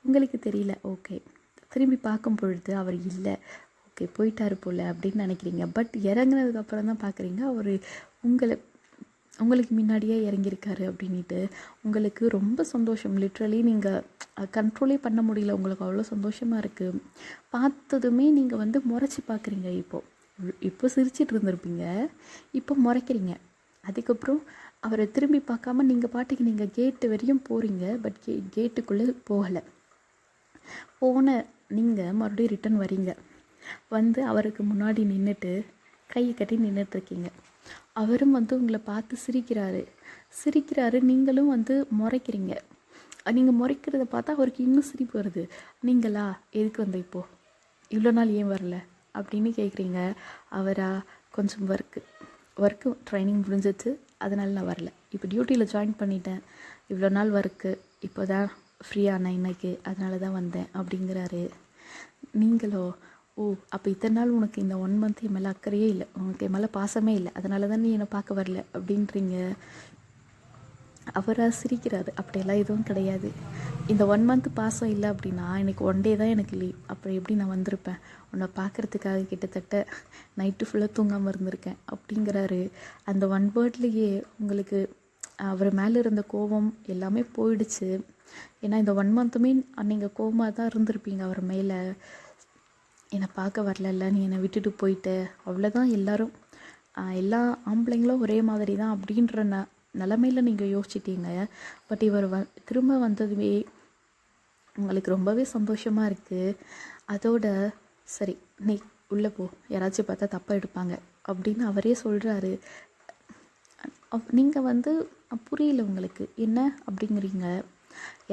உங்களுக்கு தெரியல. ஓகே, திரும்பி பார்க்கும் பொழுது அவர் இல்லை, ஓகே போயிட்டார் போல் அப்படின்னு நினைக்கிறீங்க. பட் இறங்குனதுக்கப்புறம் தான் பார்க்குறீங்க அவர் உங்களுக்கு முன்னாடியே இறங்கியிருக்காரு அப்படின்ட்டு. உங்களுக்கு ரொம்ப சந்தோஷம். லிட்ரலி நீங்கள் கண்ட்ரோலே பண்ண முடியல, உங்களுக்கு அவ்வளோ சந்தோஷமாக இருக்குது. பார்த்ததுமே நீங்கள் வந்து முறைச்சி பார்க்குறீங்க. இப்போ சிரிச்சிட்டு இருந்திருப்பீங்க, இப்போ முறைக்கிறீங்க. அதுக்கப்புறம் அவரை திரும்பி பார்க்காம நீங்கள் பாட்டுக்கு நீங்கள் கேட்டு வரையும் போகிறீங்க. பட் கேட்டுக்குள்ளே போகலை. போன நீங்கள் மறுபடியும் ரிட்டன் வரீங்க. வந்து அவருக்கு முன்னாடி நின்றுட்டு கையை கட்டி நின்றுட்டுருக்கீங்க. அவரும் வந்து உங்களை பார்த்து சிரிக்கிறாரு. நீங்களும் வந்து முறைக்கிறீங்க. நீங்கள் முறைக்கிறத பார்த்தா அவருக்கு இன்னும் சிரிப்பு வருது. நீங்களா எதுக்கு வந்த இப்போது, இவ்வளோ நாள் ஏன் வரல அப்படின்னு கேட்குறீங்க. அவரா, கொஞ்சம் ஒர்க்கு ட்ரைனிங் முடிஞ்சிச்சு, அதனால நான் வரல, இப்போ டியூட்டியில் ஜாயின் பண்ணிட்டேன், இவ்வளோ நாள் ஒர்க்கு, இப்போ தான் ஃப்ரீயானேன் இன்னைக்கு, அதனால தான் வந்தேன் அப்படிங்கிறாரு. நீங்களோ, ஓ அப்போ இத்தனை நாள் உனக்கு இந்த 1 மந்த் என் மேலே அக்கறையே இல்லை, உனக்கு என் மேலே பாசமே இல்லை, அதனால தான் நீ என்னை பார்க்க வரல அப்படின்றீங்க. அவராக சிரிக்கிறாரு. அப்படியெல்லாம் எதுவும் கிடையாது. இந்த 1 மந்த் பாசம் இல்லை அப்படின்னா எனக்கு 1 டே தான் எனக்கு லீவ், அப்புறம் எப்படி நான் வந்திருப்பேன், உன்னை பார்க்குறதுக்காக கிட்டத்தட்ட நைட்டு ஃபுல்லாக தூங்காமல் இருந்திருக்கேன் அப்படிங்கிறாரு. அந்த 1 வேர்ட்லேயே உங்களுக்கு அவர் மேலே இருந்த கோபம் எல்லாமே போயிடுச்சு. ஏன்னா இந்த 1 மந்த்துமே நீங்கள் கோபமாக தான் இருந்திருப்பீங்க அவர் மேலே. என்னை பார்க்க வரல, நீ என்னை விட்டுட்டு போயிட்ட, அவ்வளோதான். எல்லா ஆம்பளைங்களும் ஒரே மாதிரி தான் அப்படின்ற நிலமையில் நீங்கள் யோசிச்சிட்டீங்க. பட் இவர் திரும்ப வந்ததுமே உங்களுக்கு ரொம்பவே சந்தோஷமாக இருக்குது. அதோட சரி நீ உள்ளே போ, யாராச்சும் பார்த்தா தப்பாக எடுப்பாங்க அப்படின்னு அவரே சொல்கிறாரு. நீங்கள் வந்து புரியல உங்களுக்கு என்ன அப்படிங்கிறீங்க.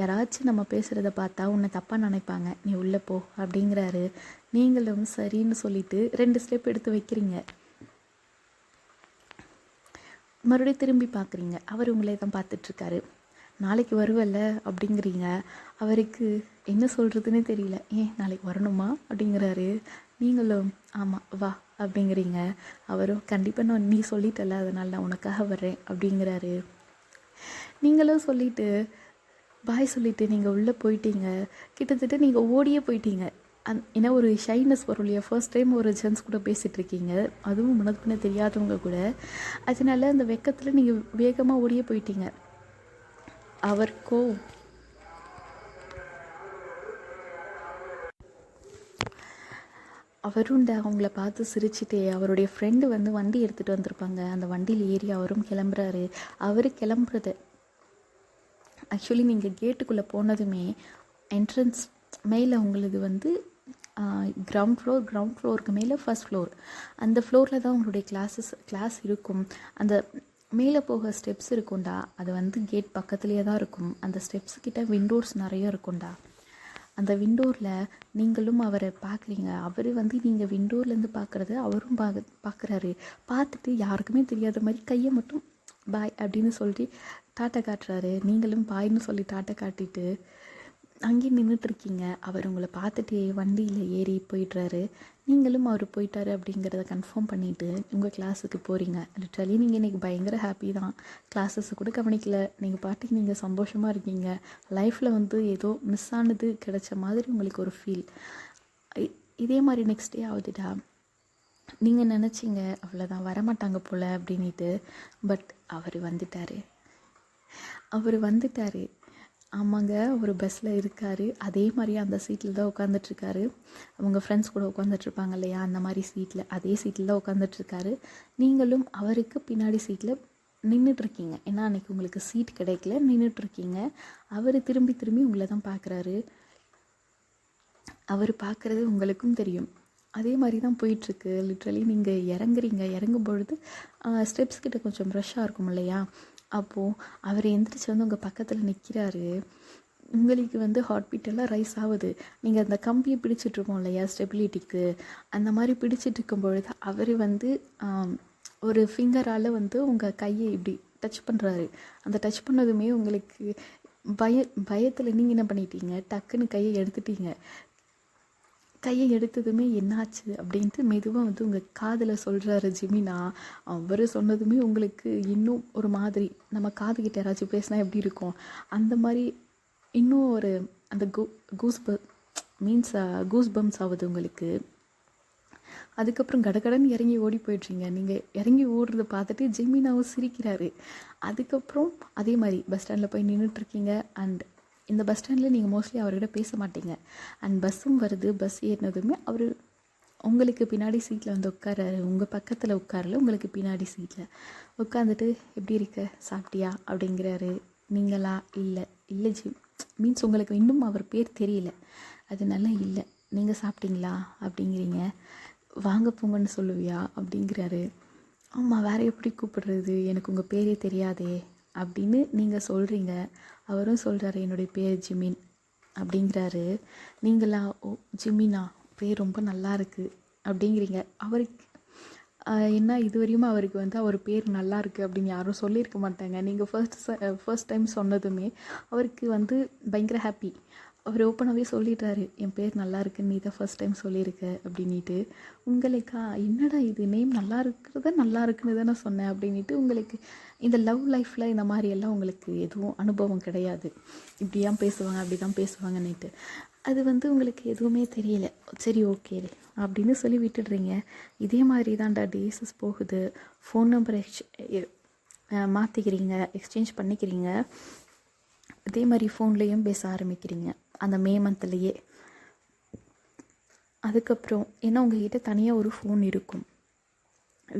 யாராச்சும் நம்ம பேசுகிறத பார்த்தா உன்னை தப்பாக நினைப்பாங்க, நீ உள்ளே போ அப்படிங்கிறாரு. நீங்களும் சரின்னு சொல்லிவிட்டு 2 ஸ்டெப் எடுத்து வைக்கிறீங்க. மறுபடியும் திரும்பி பார்க்குறீங்க, அவர் உங்களே தான் பார்த்துட்ருக்காரு. நாளைக்கு வருவல்ல அப்படிங்கிறீங்க. அவருக்கு என்ன சொல்கிறதுன்னு தெரியல. ஏன் நாளைக்கு வரணுமா அப்படிங்கிறாரு. நீங்களும் ஆமாம் வா அப்படிங்கிறீங்க. அவரும் கண்டிப்பாக நீ சொல்லிட்டல, அதனால் நான் உனக்காக வர்றேன் அப்படிங்கிறாரு. நீங்களும் சொல்லிவிட்டு பாய் சொல்லிவிட்டு நீங்கள் உள்ளே போயிட்டீங்க. கிட்டத்தட்ட நீங்கள் ஓடியே போயிட்டீங்க. ஏன்னா ஒரு ஷைனஸ் வரும் இல்லையா, ஃபர்ஸ்ட் டைம் ஒரு ஜென்ஸ் கூட பேசிகிட்ருக்கீங்க, அதுவும் முன்னது பின்ன தெரியாதவங்க கூட. அதனால அந்த வெக்கத்தில் நீங்கள் வேகமாக ஓடியே போயிட்டீங்க. அவருக்கோ அவரும் அவங்கள பார்த்து சிரிச்சிட்டே அவருடைய ஃப்ரெண்டு வந்து வண்டி எடுத்துகிட்டு வந்திருப்பாங்க, அந்த வண்டியில் ஏறி அவரும் கிளம்புறாரு. அவர் கிளம்புறது ஆக்சுவலி நீங்கள் கேட்டுக்குள்ளே போனதுமே என்ட்ரன்ஸ் மேலே உங்களுக்கு வந்து கிரவுண்ட் ஃப்ளோருக்கு மேலே ஃபர்ஸ்ட் ஃப்ளோர். அந்த ஃப்ளோரில் தான் உங்களுடைய கிளாஸ் இருக்கும். அந்த மேலே போக ஸ்டெப்ஸ் இருக்கும்டா, அது வந்து கேட் பக்கத்துலேயே தான் இருக்கும். அந்த ஸ்டெப்ஸுக்கிட்ட விண்டோஸ் நிறைய இருக்கும்டா. அந்த விண்டோரில் நீங்களும் அவரை பார்க்குறீங்க. அவர் வந்து நீங்கள் விண்டோர்லேருந்து பார்க்குறது அவரும் பார்க்குறாரு. பார்த்துட்டு யாருக்குமே தெரியாத மாதிரி கையை மட்டும் பாய் அப்படின்னு சொல்லி டாட்டா காட்டுறாரு. நீங்களும் பாய்னு சொல்லி டாட்டா காட்டிட்டு அங்கேயே நின்றுட்டுருக்கீங்க. அவர் உங்களை பார்த்துட்டு வண்டியில் ஏறி போயிடுறாரு. நீங்களும் அவர் போயிட்டாரு அப்படிங்கிறத கன்ஃபார்ம் பண்ணிவிட்டு உங்கள் கிளாஸுக்கு போகிறீங்க. லிட்ரலி நீங்கள் இன்றைக்கி பயங்கர ஹாப்பி தான். கிளாஸஸ் கூட கவனிக்கல, நீங்கள் பாட்டுக்கு நீங்கள் சந்தோஷமாக இருக்கீங்க. லைஃப்பில் வந்து ஏதோ மிஸ் ஆனது கிடைச்ச மாதிரி உங்களுக்கு ஒரு ஃபீல். இதே மாதிரி நெக்ஸ்ட் டே ஆகுதுடா. நீங்கள் நினச்சிங்க அவ்வளோதான் வரமாட்டாங்க போல் அப்படின்ட்டு. பட் அவர் வந்துட்டார். ஆமாங்க, ஒரு பஸ்ஸில் இருக்கார். அதே மாதிரி அந்த சீட்டில் தான் உட்காந்துட்ருக்காரு. அவங்க ஃப்ரெண்ட்ஸ் கூட உட்காந்துட்ருப்பாங்க இல்லையா, அந்த மாதிரி அதே சீட்டில் தான் உட்காந்துட்ருக்காரு. நீங்களும் அவருக்கு பின்னாடி சீட்டில் நின்றுட்டுருக்கீங்க. ஏன்னா அன்றைக்கி உங்களுக்கு சீட் கிடைக்கல, நின்றுட்டுருக்கீங்க. அவர் திரும்பி உங்களை தான் பார்க்குறாரு. அவர் பார்க்குறது உங்களுக்கும் தெரியும். அதே மாதிரி தான் போயிட்டுருக்கு. லிட்ரலி நீங்கள் இறங்கும் பொழுது ஸ்டெப்ஸ் கிட்ட கொஞ்சம் ப்ரெஷ்ஷாக இருக்கும் இல்லையா, அப்போது அவர் எந்திரிச்சு வந்து உங்கள் பக்கத்தில் நிற்கிறாரு. உங்களுக்கு வந்து ஹார்ட் பீட்டெல்லாம் ரைஸ் ஆகுது. நீங்கள் அந்த கம்பியை பிடிச்சிட்ருக்கோம் இல்லையா ஸ்டெபிலிட்டிக்கு, அந்த மாதிரி பிடிச்சிட்டு இருக்கும் பொழுது அவர் வந்து ஒரு ஃபிங்கரால் வந்து உங்கள் கையை இப்படி டச் பண்ணுறாரு. அந்த டச் பண்ணதுமே உங்களுக்கு பயத்தில் நீங்கள் என்ன பண்ணிட்டீங்க, டக்குன்னு கையை எடுத்ததுமே என்னாச்சு அப்படின்ட்டு மெதுவாக வந்து உங்கள் காதில் சொல்கிறாரு ஜிமினா. அவர் சொன்னதுமே உங்களுக்கு இன்னும் ஒரு மாதிரி, நம்ம காதுகிட்ட யாராச்சும் பேசினா எப்படி இருக்கும் அந்த மாதிரி இன்னும் ஒரு அந்த கூஸ் பம்ஸ் ஆகுது உங்களுக்கு. அதுக்கப்புறம் கடகடன்னு இறங்கி ஓடி போய்ட்றீங்க. நீங்கள் இறங்கி ஓடுறத பார்த்துட்டு ஜிமினாவும் சிரிக்கிறாரு. அதுக்கப்புறம் அதே மாதிரி பஸ் ஸ்டாண்டில் போய் நின்றுட்டுருக்கீங்க. அண்ட் இந்த பஸ் ஸ்டாண்டில் நீங்கள் மோஸ்ட்லி அவர்கிட்ட பேச மாட்டீங்க. அண்ட் பஸ்ஸும் வருது. பஸ் ஏறினதுமே அவர் உங்களுக்கு பின்னாடி சீட்டில் வந்து உட்காராரு. உங்கள் பக்கத்தில் உட்காரல, உங்களுக்கு பின்னாடி சீட்டில் உட்காந்துட்டு எப்படி இருக்க, சாப்பிட்டியா அப்படிங்கிறாரு. நீங்களா இல்லை மீன்ஸ் உங்களுக்கு இன்னும் அவர் பேர் தெரியல, அதனால இல்லை. நீங்கள் சாப்பிட்டீங்களா அப்படிங்கிறீங்க. வாங்க போங்கன்னு சொல்லுவியா அப்படிங்கிறாரு. ஆமாம், வேறு எப்படி கூப்பிடுறது, எனக்கு உங்கள் பேரே தெரியாதே அப்படின்னு நீங்கள் சொல்கிறீங்க. அவரும் சொல்கிறாரு என்னுடைய பேர் ஜிமின் அப்படிங்கிறாரு. நீங்களா, ஓ ஜிமினா, பேர் ரொம்ப நல்லா இருக்குது அப்படிங்கிறீங்க. அவருக்கு என்ன இதுவரையும் அவருக்கு வந்து அவர் பேர் நல்லா இருக்குது அப்படின்னு யாரும் சொல்லியிருக்க மாட்டாங்க. நீங்கள் ஃபர்ஸ்ட் டைம் சொன்னதுமே அவருக்கு வந்து பயங்கர ஹாப்பி. அவர் ஓப்பனாகவே சொல்லிடுறாரு, என் பேர் நல்லா இருக்குன்னு நீ தான் ஃபர்ஸ்ட் டைம் சொல்லியிருக்க அப்படின்ட்டு. உங்களுக்கா, என்னடா இது நேம் நல்லா இருக்குன்னு தானே சொன்னேன் அப்படின்ட்டு. உங்களுக்கு இந்த லவ் லைஃப்பில் இந்த மாதிரியெல்லாம் உங்களுக்கு எதுவும் அனுபவம் கிடையாது. இப்படியாம் பேசுவாங்க, அப்படி தான் பேசுவாங்கன்னுட்டு. அது வந்து உங்களுக்கு எதுவுமே தெரியல. சரி ஓகே அப்படின்னு சொல்லி விட்டுடுறீங்க. இதே மாதிரி தான்டா டேஸஸ் போகுது. ஃபோன் நம்பர் மாற்றிக்கிறீங்க, எக்ஸ்சேஞ்ச் பண்ணிக்கிறீங்க. இதே மாதிரி ஃபோன்லேயும் பேச ஆரம்பிக்கிறீங்க அந்த மே மந்த்லேயே. அதுக்கப்புறம் ஏன்னா உங்கள்கிட்ட தனியாக ஒரு ஃபோன் இருக்கும்.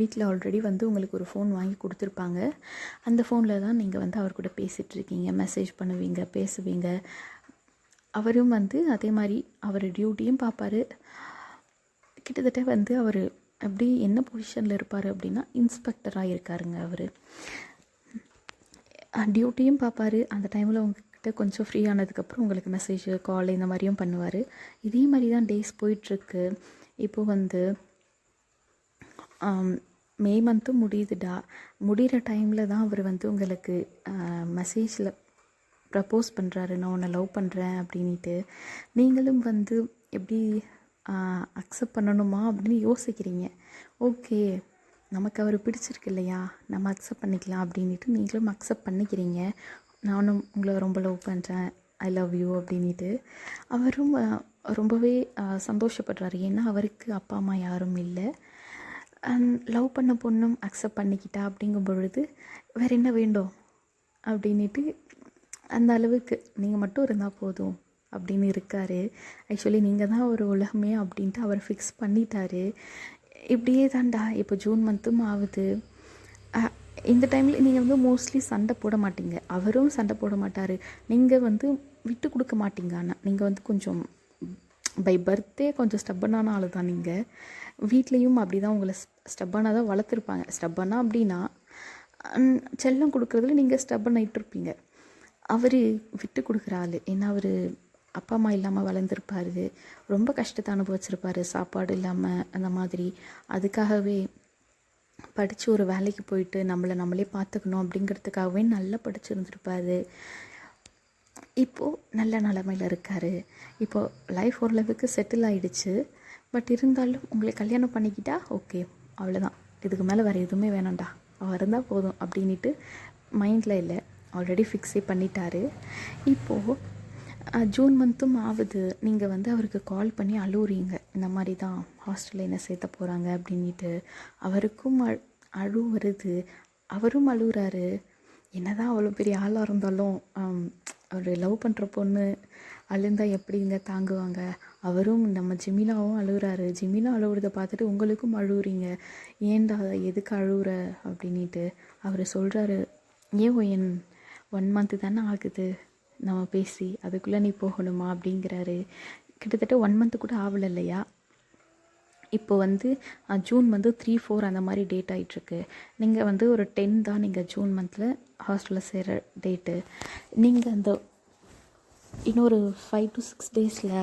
வீட்டில் ஆல்ரெடி வந்து உங்களுக்கு ஒரு ஃபோன் வாங்கி கொடுத்துருப்பாங்க. அந்த ஃபோனில் தான் நீங்கள் வந்து அவர் கூட பேசிகிட்ருக்கீங்க, மெசேஜ் பண்ணுவீங்க, பேசுவீங்க. அவரும் வந்து அதே மாதிரி அவர் டியூட்டியும் பார்ப்பார். கிட்டத்தட்ட வந்து அவர் அப்படி என்ன பொசிஷனில் இருப்பார் அப்படின்னா இன்ஸ்பெக்டராக இருக்காருங்க அவர். டியூட்டியும் பார்ப்பார். அந்த டைமில் உங்கள்கிட்ட கொஞ்சம் ஃப்ரீ ஆனதுக்கப்புறம் உங்களுக்கு மெசேஜ், கால் இந்த மாதிரியும் பண்ணுவார். இதே மாதிரி தான் டேஸ் போயிட்டுருக்கு. இப்போது வந்து மே மந்த்து முடிகிற டைமில் தான் அவர் வந்து உங்களுக்கு மெசேஜில் ப்ரப்போஸ் பண்ணுறாரு, நான் உன்னை லவ் பண்ணுறேன் அப்படின்ட்டு. நீங்களும் வந்து எப்படி அக்செப்ட் பண்ணணுமா அப்படின்னு யோசிக்கிறீங்க. ஓகே, நமக்கு அவர் பிடிச்சிருக்கு இல்லையா, நம்ம அக்செப்ட் பண்ணிக்கலாம் அப்படின்ட்டு நீங்களும் அக்செப்ட் பண்ணிக்கிறீங்க. நானும் உங்களை ரொம்ப லவ் பண்ணுறேன், ஐ லவ் யூ அப்படின்ட்டு. அவரும் ரொம்பவே சந்தோஷப்படுறாரு. ஏன்னா அவருக்கு அப்பா அம்மா யாரும் இல்லை. லவ் பண்ண பொண்ணும் அக்செப்ட் பண்ணிக்கிட்டா அப்படிங்கும் பொழுது வேறு என்ன வேண்டும் அப்படின்ட்டு அந்த அளவுக்கு நீங்கள் மட்டும் இருந்தால் போதும் அப்படின்னு இருக்கார். ஆக்சுவலி நீங்கள் தான் ஒரு உலகமே அப்படின்ட்டு அவர் ஃபிக்ஸ் பண்ணிட்டாரு. இப்படியே தான்டா இப்போ ஜூன் மந்த்தும் ஆகுது. இந்த டைமில் நீங்கள் வந்து மோஸ்ட்லி சண்டை போட மாட்டீங்க, அவரும் சண்டை போட மாட்டார். நீங்கள் வந்து விட்டு கொடுக்க மாட்டீங்க. ஆனால் நீங்கள் வந்து கொஞ்சம் பை பர்த்டே கொஞ்சம் ஸ்டப்பனான ஆள் தான் நீங்கள். வீட்லேயும் அப்படி தான் உங்களை ஸ்டப்பனாக தான் வளர்த்துருப்பாங்க. ஸ்டப்பனாக அப்படின்னா செல்லம் கொடுக்குறதுல நீங்கள் ஸ்டப்பன் ஆகிட்டுருப்பீங்க. அவர் விட்டு கொடுக்குற ஆள். ஏன்னா அவர் அப்பா அம்மா இல்லாமல் வளர்ந்துருப்பார், ரொம்ப கஷ்டத்தை அனுபவிச்சிருப்பார், சாப்பாடு இல்லாமல் அந்த மாதிரி. அதுக்காகவே படித்து ஒரு வேலைக்கு போயிட்டு நம்மளே பார்த்துக்கணும் அப்படிங்கிறதுக்காகவே நல்லா படிச்சுருந்துருப்பார். இப்போது நல்ல நிலமையில் இருக்கார். இப்போது லைஃப் ஓரளவுக்கு செட்டில் ஆகிடுச்சு. பட் இருந்தாலும் உங்களை கல்யாணம் பண்ணிக்கிட்டா ஓகே, அவ்வளோதான், இதுக்கு மேலே வேறு எதுவுமே வேணாம்டா, அவள் இருந்தால் போதும் அப்படின்ட்டு மைண்டில் இல்லை, ஆல்ரெடி ஃபிக்ஸே பண்ணிட்டாரு. இப்போது ஜூன் மந்த்தும் ஆகுது. நீங்கள் அவருக்கு கால் பண்ணி அழுவுறீங்க, இந்த மாதிரி தான் ஹாஸ்டலில் என்ன சேர்த்த போகிறாங்க அப்படின்ட்டு. அவருக்கும் அழு வருது, அவரும் அழுகுறாரு. என்ன தான் அவ்வளோ பெரிய ஆளாக இருந்தாலும் அவர் லவ் பண்ணுற பொண்ணு அழுந்தால் எப்படிங்க தாங்குவாங்க. அவரும் நம்ம ஜிமினாவும் அழுகுறாரு. ஜிமினா அழுகுறதை பார்த்துட்டு உங்களுக்கும் அழுகுறீங்க. ஏன்டா எதுக்கு அழுகுற அப்படின்ட்டு அவர் சொல்கிறாரு, ஏன் 1 மந்த்து தானே ஆகுது நம்ம பேசி, அதுக்குள்ளே நீ போகணுமா அப்படிங்கிறாரு. கிட்டத்தட்ட 1 மந்த்து கூட ஆகலை இல்லையா. இப்போ ஜூன் 3, 4 அந்த மாதிரி டேட் ஆகிட்டுருக்கு. நீங்கள் ஒரு 10 தான் நீங்கள் ஜூன் மந்தில் ஹாஸ்டலில் சேர டேட்டு. நீங்கள் இன்னொரு 5 to 6 டேஸில்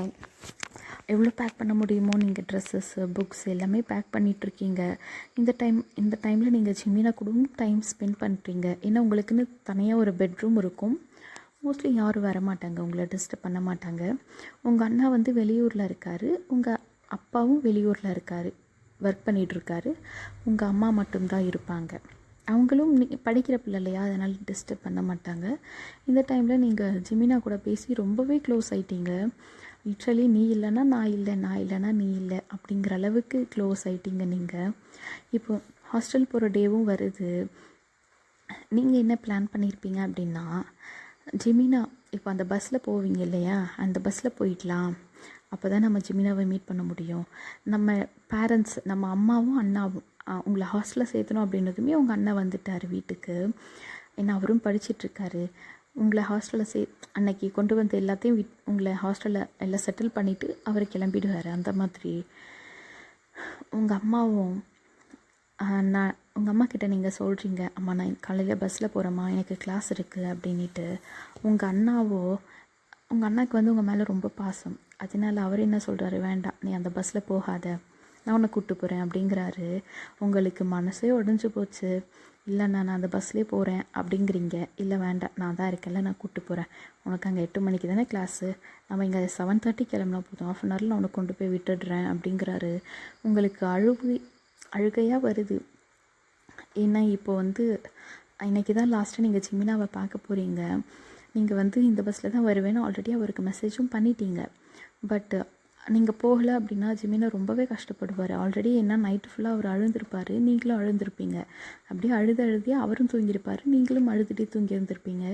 எவ்வளோ பேக் பண்ண முடியுமோ நீங்கள் ட்ரெஸ்ஸஸ்ஸு, புக்ஸ் எல்லாமே பேக் பண்ணிகிட்ருக்கீங்க. இந்த டைமில் நீங்கள் ஜிமினா கூடவும் டைம் ஸ்பெண்ட் பண்ணுறீங்க. ஏன்னா உங்களுக்குன்னு தனியாக ஒரு பெட்ரூம் இருக்கும். மோஸ்ட்லி யாரும் வர மாட்டாங்க, உங்களை டிஸ்டர்ப் பண்ண மாட்டாங்க. உங்கள் அண்ணா வெளியூரில் இருக்கார், உங்கள் அப்பாவும் வெளியூரில் இருக்கார், ஒர்க் பண்ணிகிட்ருக்காரு. உங்கள் அம்மா மட்டும்தான் இருப்பாங்க. அவங்களும் படிக்கிற பிள்ளை இல்லையா, அதனால் டிஸ்டர்ப் பண்ண மாட்டாங்க. இந்த டைமில் நீங்கள் ஜிமினா கூட பேசி ரொம்பவே க்ளோஸ் ஆகிட்டீங்க. லிட்ரலி நீ இல்லைன்னா நான் இல்லை, நான் இல்லைன்னா நீ இல்லை அப்படிங்கிற அளவுக்கு க்ளோஸ் ஆகிட்டீங்க நீங்கள். இப்போ ஹாஸ்டல் போகிற டேவும் வருது. நீங்கள் என்ன பிளான் பண்ணியிருப்பீங்க அப்படின்னா, ஜிமினா இப்போ அந்த பஸ்ஸில் போவீங்க இல்லையா, அந்த பஸ்ஸில் போயிடலாம், அப்போ தான் நம்ம ஜிமினாவை மீட் பண்ண முடியும். நம்ம பேரண்ட்ஸ், நம்ம அம்மாவும் அண்ணாவும் உங்களை ஹாஸ்டலில் சேர்த்தணும் அப்படின்னதுமே உங்கள் அண்ணன் வந்துட்டார் வீட்டுக்கு. ஏன்னா அவரும் படிச்சிட்ருக்காரு. உங்களை ஹாஸ்டலில் அன்னைக்கு கொண்டு வந்து எல்லாத்தையும் உங்களை ஹாஸ்டலில் எல்லாம் செட்டில் பண்ணிவிட்டு அவர் கிளம்பிடுவார். அந்த மாதிரி உங்கள் அம்மாவும் உங்கள் அம்மா கிட்ட நீங்கள் சொல்கிறீங்க, அம்மா நான் காலையில் பஸ்ஸில் போகிறேம்மா, எனக்கு கிளாஸ் இருக்குது அப்படின்ட்டு. உங்கள் அண்ணாவுக்கு உங்கள் மேலே ரொம்ப பாசம். அதனால் அவர் என்ன சொல்கிறாரு, வேண்டாம் நீ அந்த பஸ்ஸில் போகாத, நான் உன்னை கூப்பிட்டு போகிறேன் அப்படிங்கிறாரு. உங்களுக்கு மனசே உடஞ்சி போச்சு. இல்லை நான் அந்த பஸ்லேயே போகிறேன் அப்படிங்கிறீங்க. இல்லை வேண்டாம், நான் தான் இருக்கேன்ல, நான் கூப்பிட்டு போகிறேன், உனக்கு அங்கே 8 மணிக்கு தானே கிளாஸு, நம்ம இங்கே 7:30 கிளம்பினா போதும், 1/2 hour நான் உனக்கு கொண்டு போய் விட்டுடுறேன் அப்படிங்கிறாரு. உங்களுக்கு அழுகையாக வருது. ஏன்னா இப்போ இன்றைக்கி தான் லாஸ்ட்டாக நீங்கள் ஜிமினாவை பார்க்க போகிறீங்க. நீங்கள் இந்த பஸ்ஸில் தான் வருவேன்னு ஆல்ரெடி அவருக்கு மெசேஜும் பண்ணிட்டீங்க. பட் நீங்கள் போகலை அப்படின்னா ஜிமினா ரொம்பவே கஷ்டப்படுவார். ஆல்ரெடி என்ன நைட்டு ஃபுல்லாக அவர் அழுந்திருப்பார், நீங்களும் அழுந்திருப்பீங்க. அப்படியே அழுதியே அவரும் தூங்கியிருப்பார், நீங்களும் அழுதுகிட்டே தூங்கி இருந்திருப்பீங்க.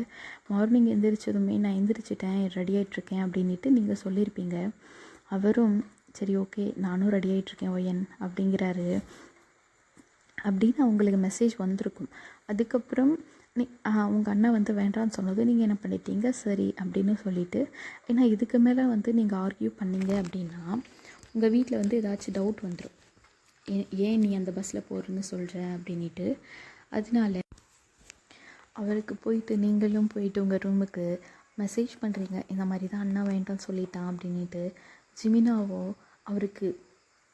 மார்னிங் எந்திரிச்சதுமே நான் எந்திரிச்சிட்டேன், ரெடி ஆகிட்ருக்கேன் அப்படின்ட்டு நீங்கள் சொல்லியிருப்பீங்க. அவரும் சரி ஓகே நானும் ரெடி ஆகிட்ருக்கேன் ஒயன் அப்படிங்கிறாரு. அப்படின்னு அவங்களுக்கு மெசேஜ் வந்திருக்கும். அதுக்கப்புறம் உங்கள் அண்ணா வேண்டான்னு சொன்னது நீங்கள் என்ன பண்ணிட்டீங்க, சரி அப்படின்னு சொல்லிவிட்டு. ஏன்னா இதுக்கு மேலே நீங்கள் ஆர்கியூ பண்ணீங்க அப்படின்னா உங்கள் வீட்டில் ஏதாச்சும் டவுட் வந்துடும், ஏன் நீ அந்த பஸ்ஸில் போகிறேன்னு சொல்கிற அப்படின்ட்டு. அதனால அவருக்கு நீங்களும் போயிட்டு உங்கள் ரூமுக்கு மெசேஜ் பண்ணுறீங்க, இந்த மாதிரி தான் அண்ணா வேண்டான்னு சொல்லிட்டான் அப்படின்ட்டு. ஜிமினாவோ அவருக்கு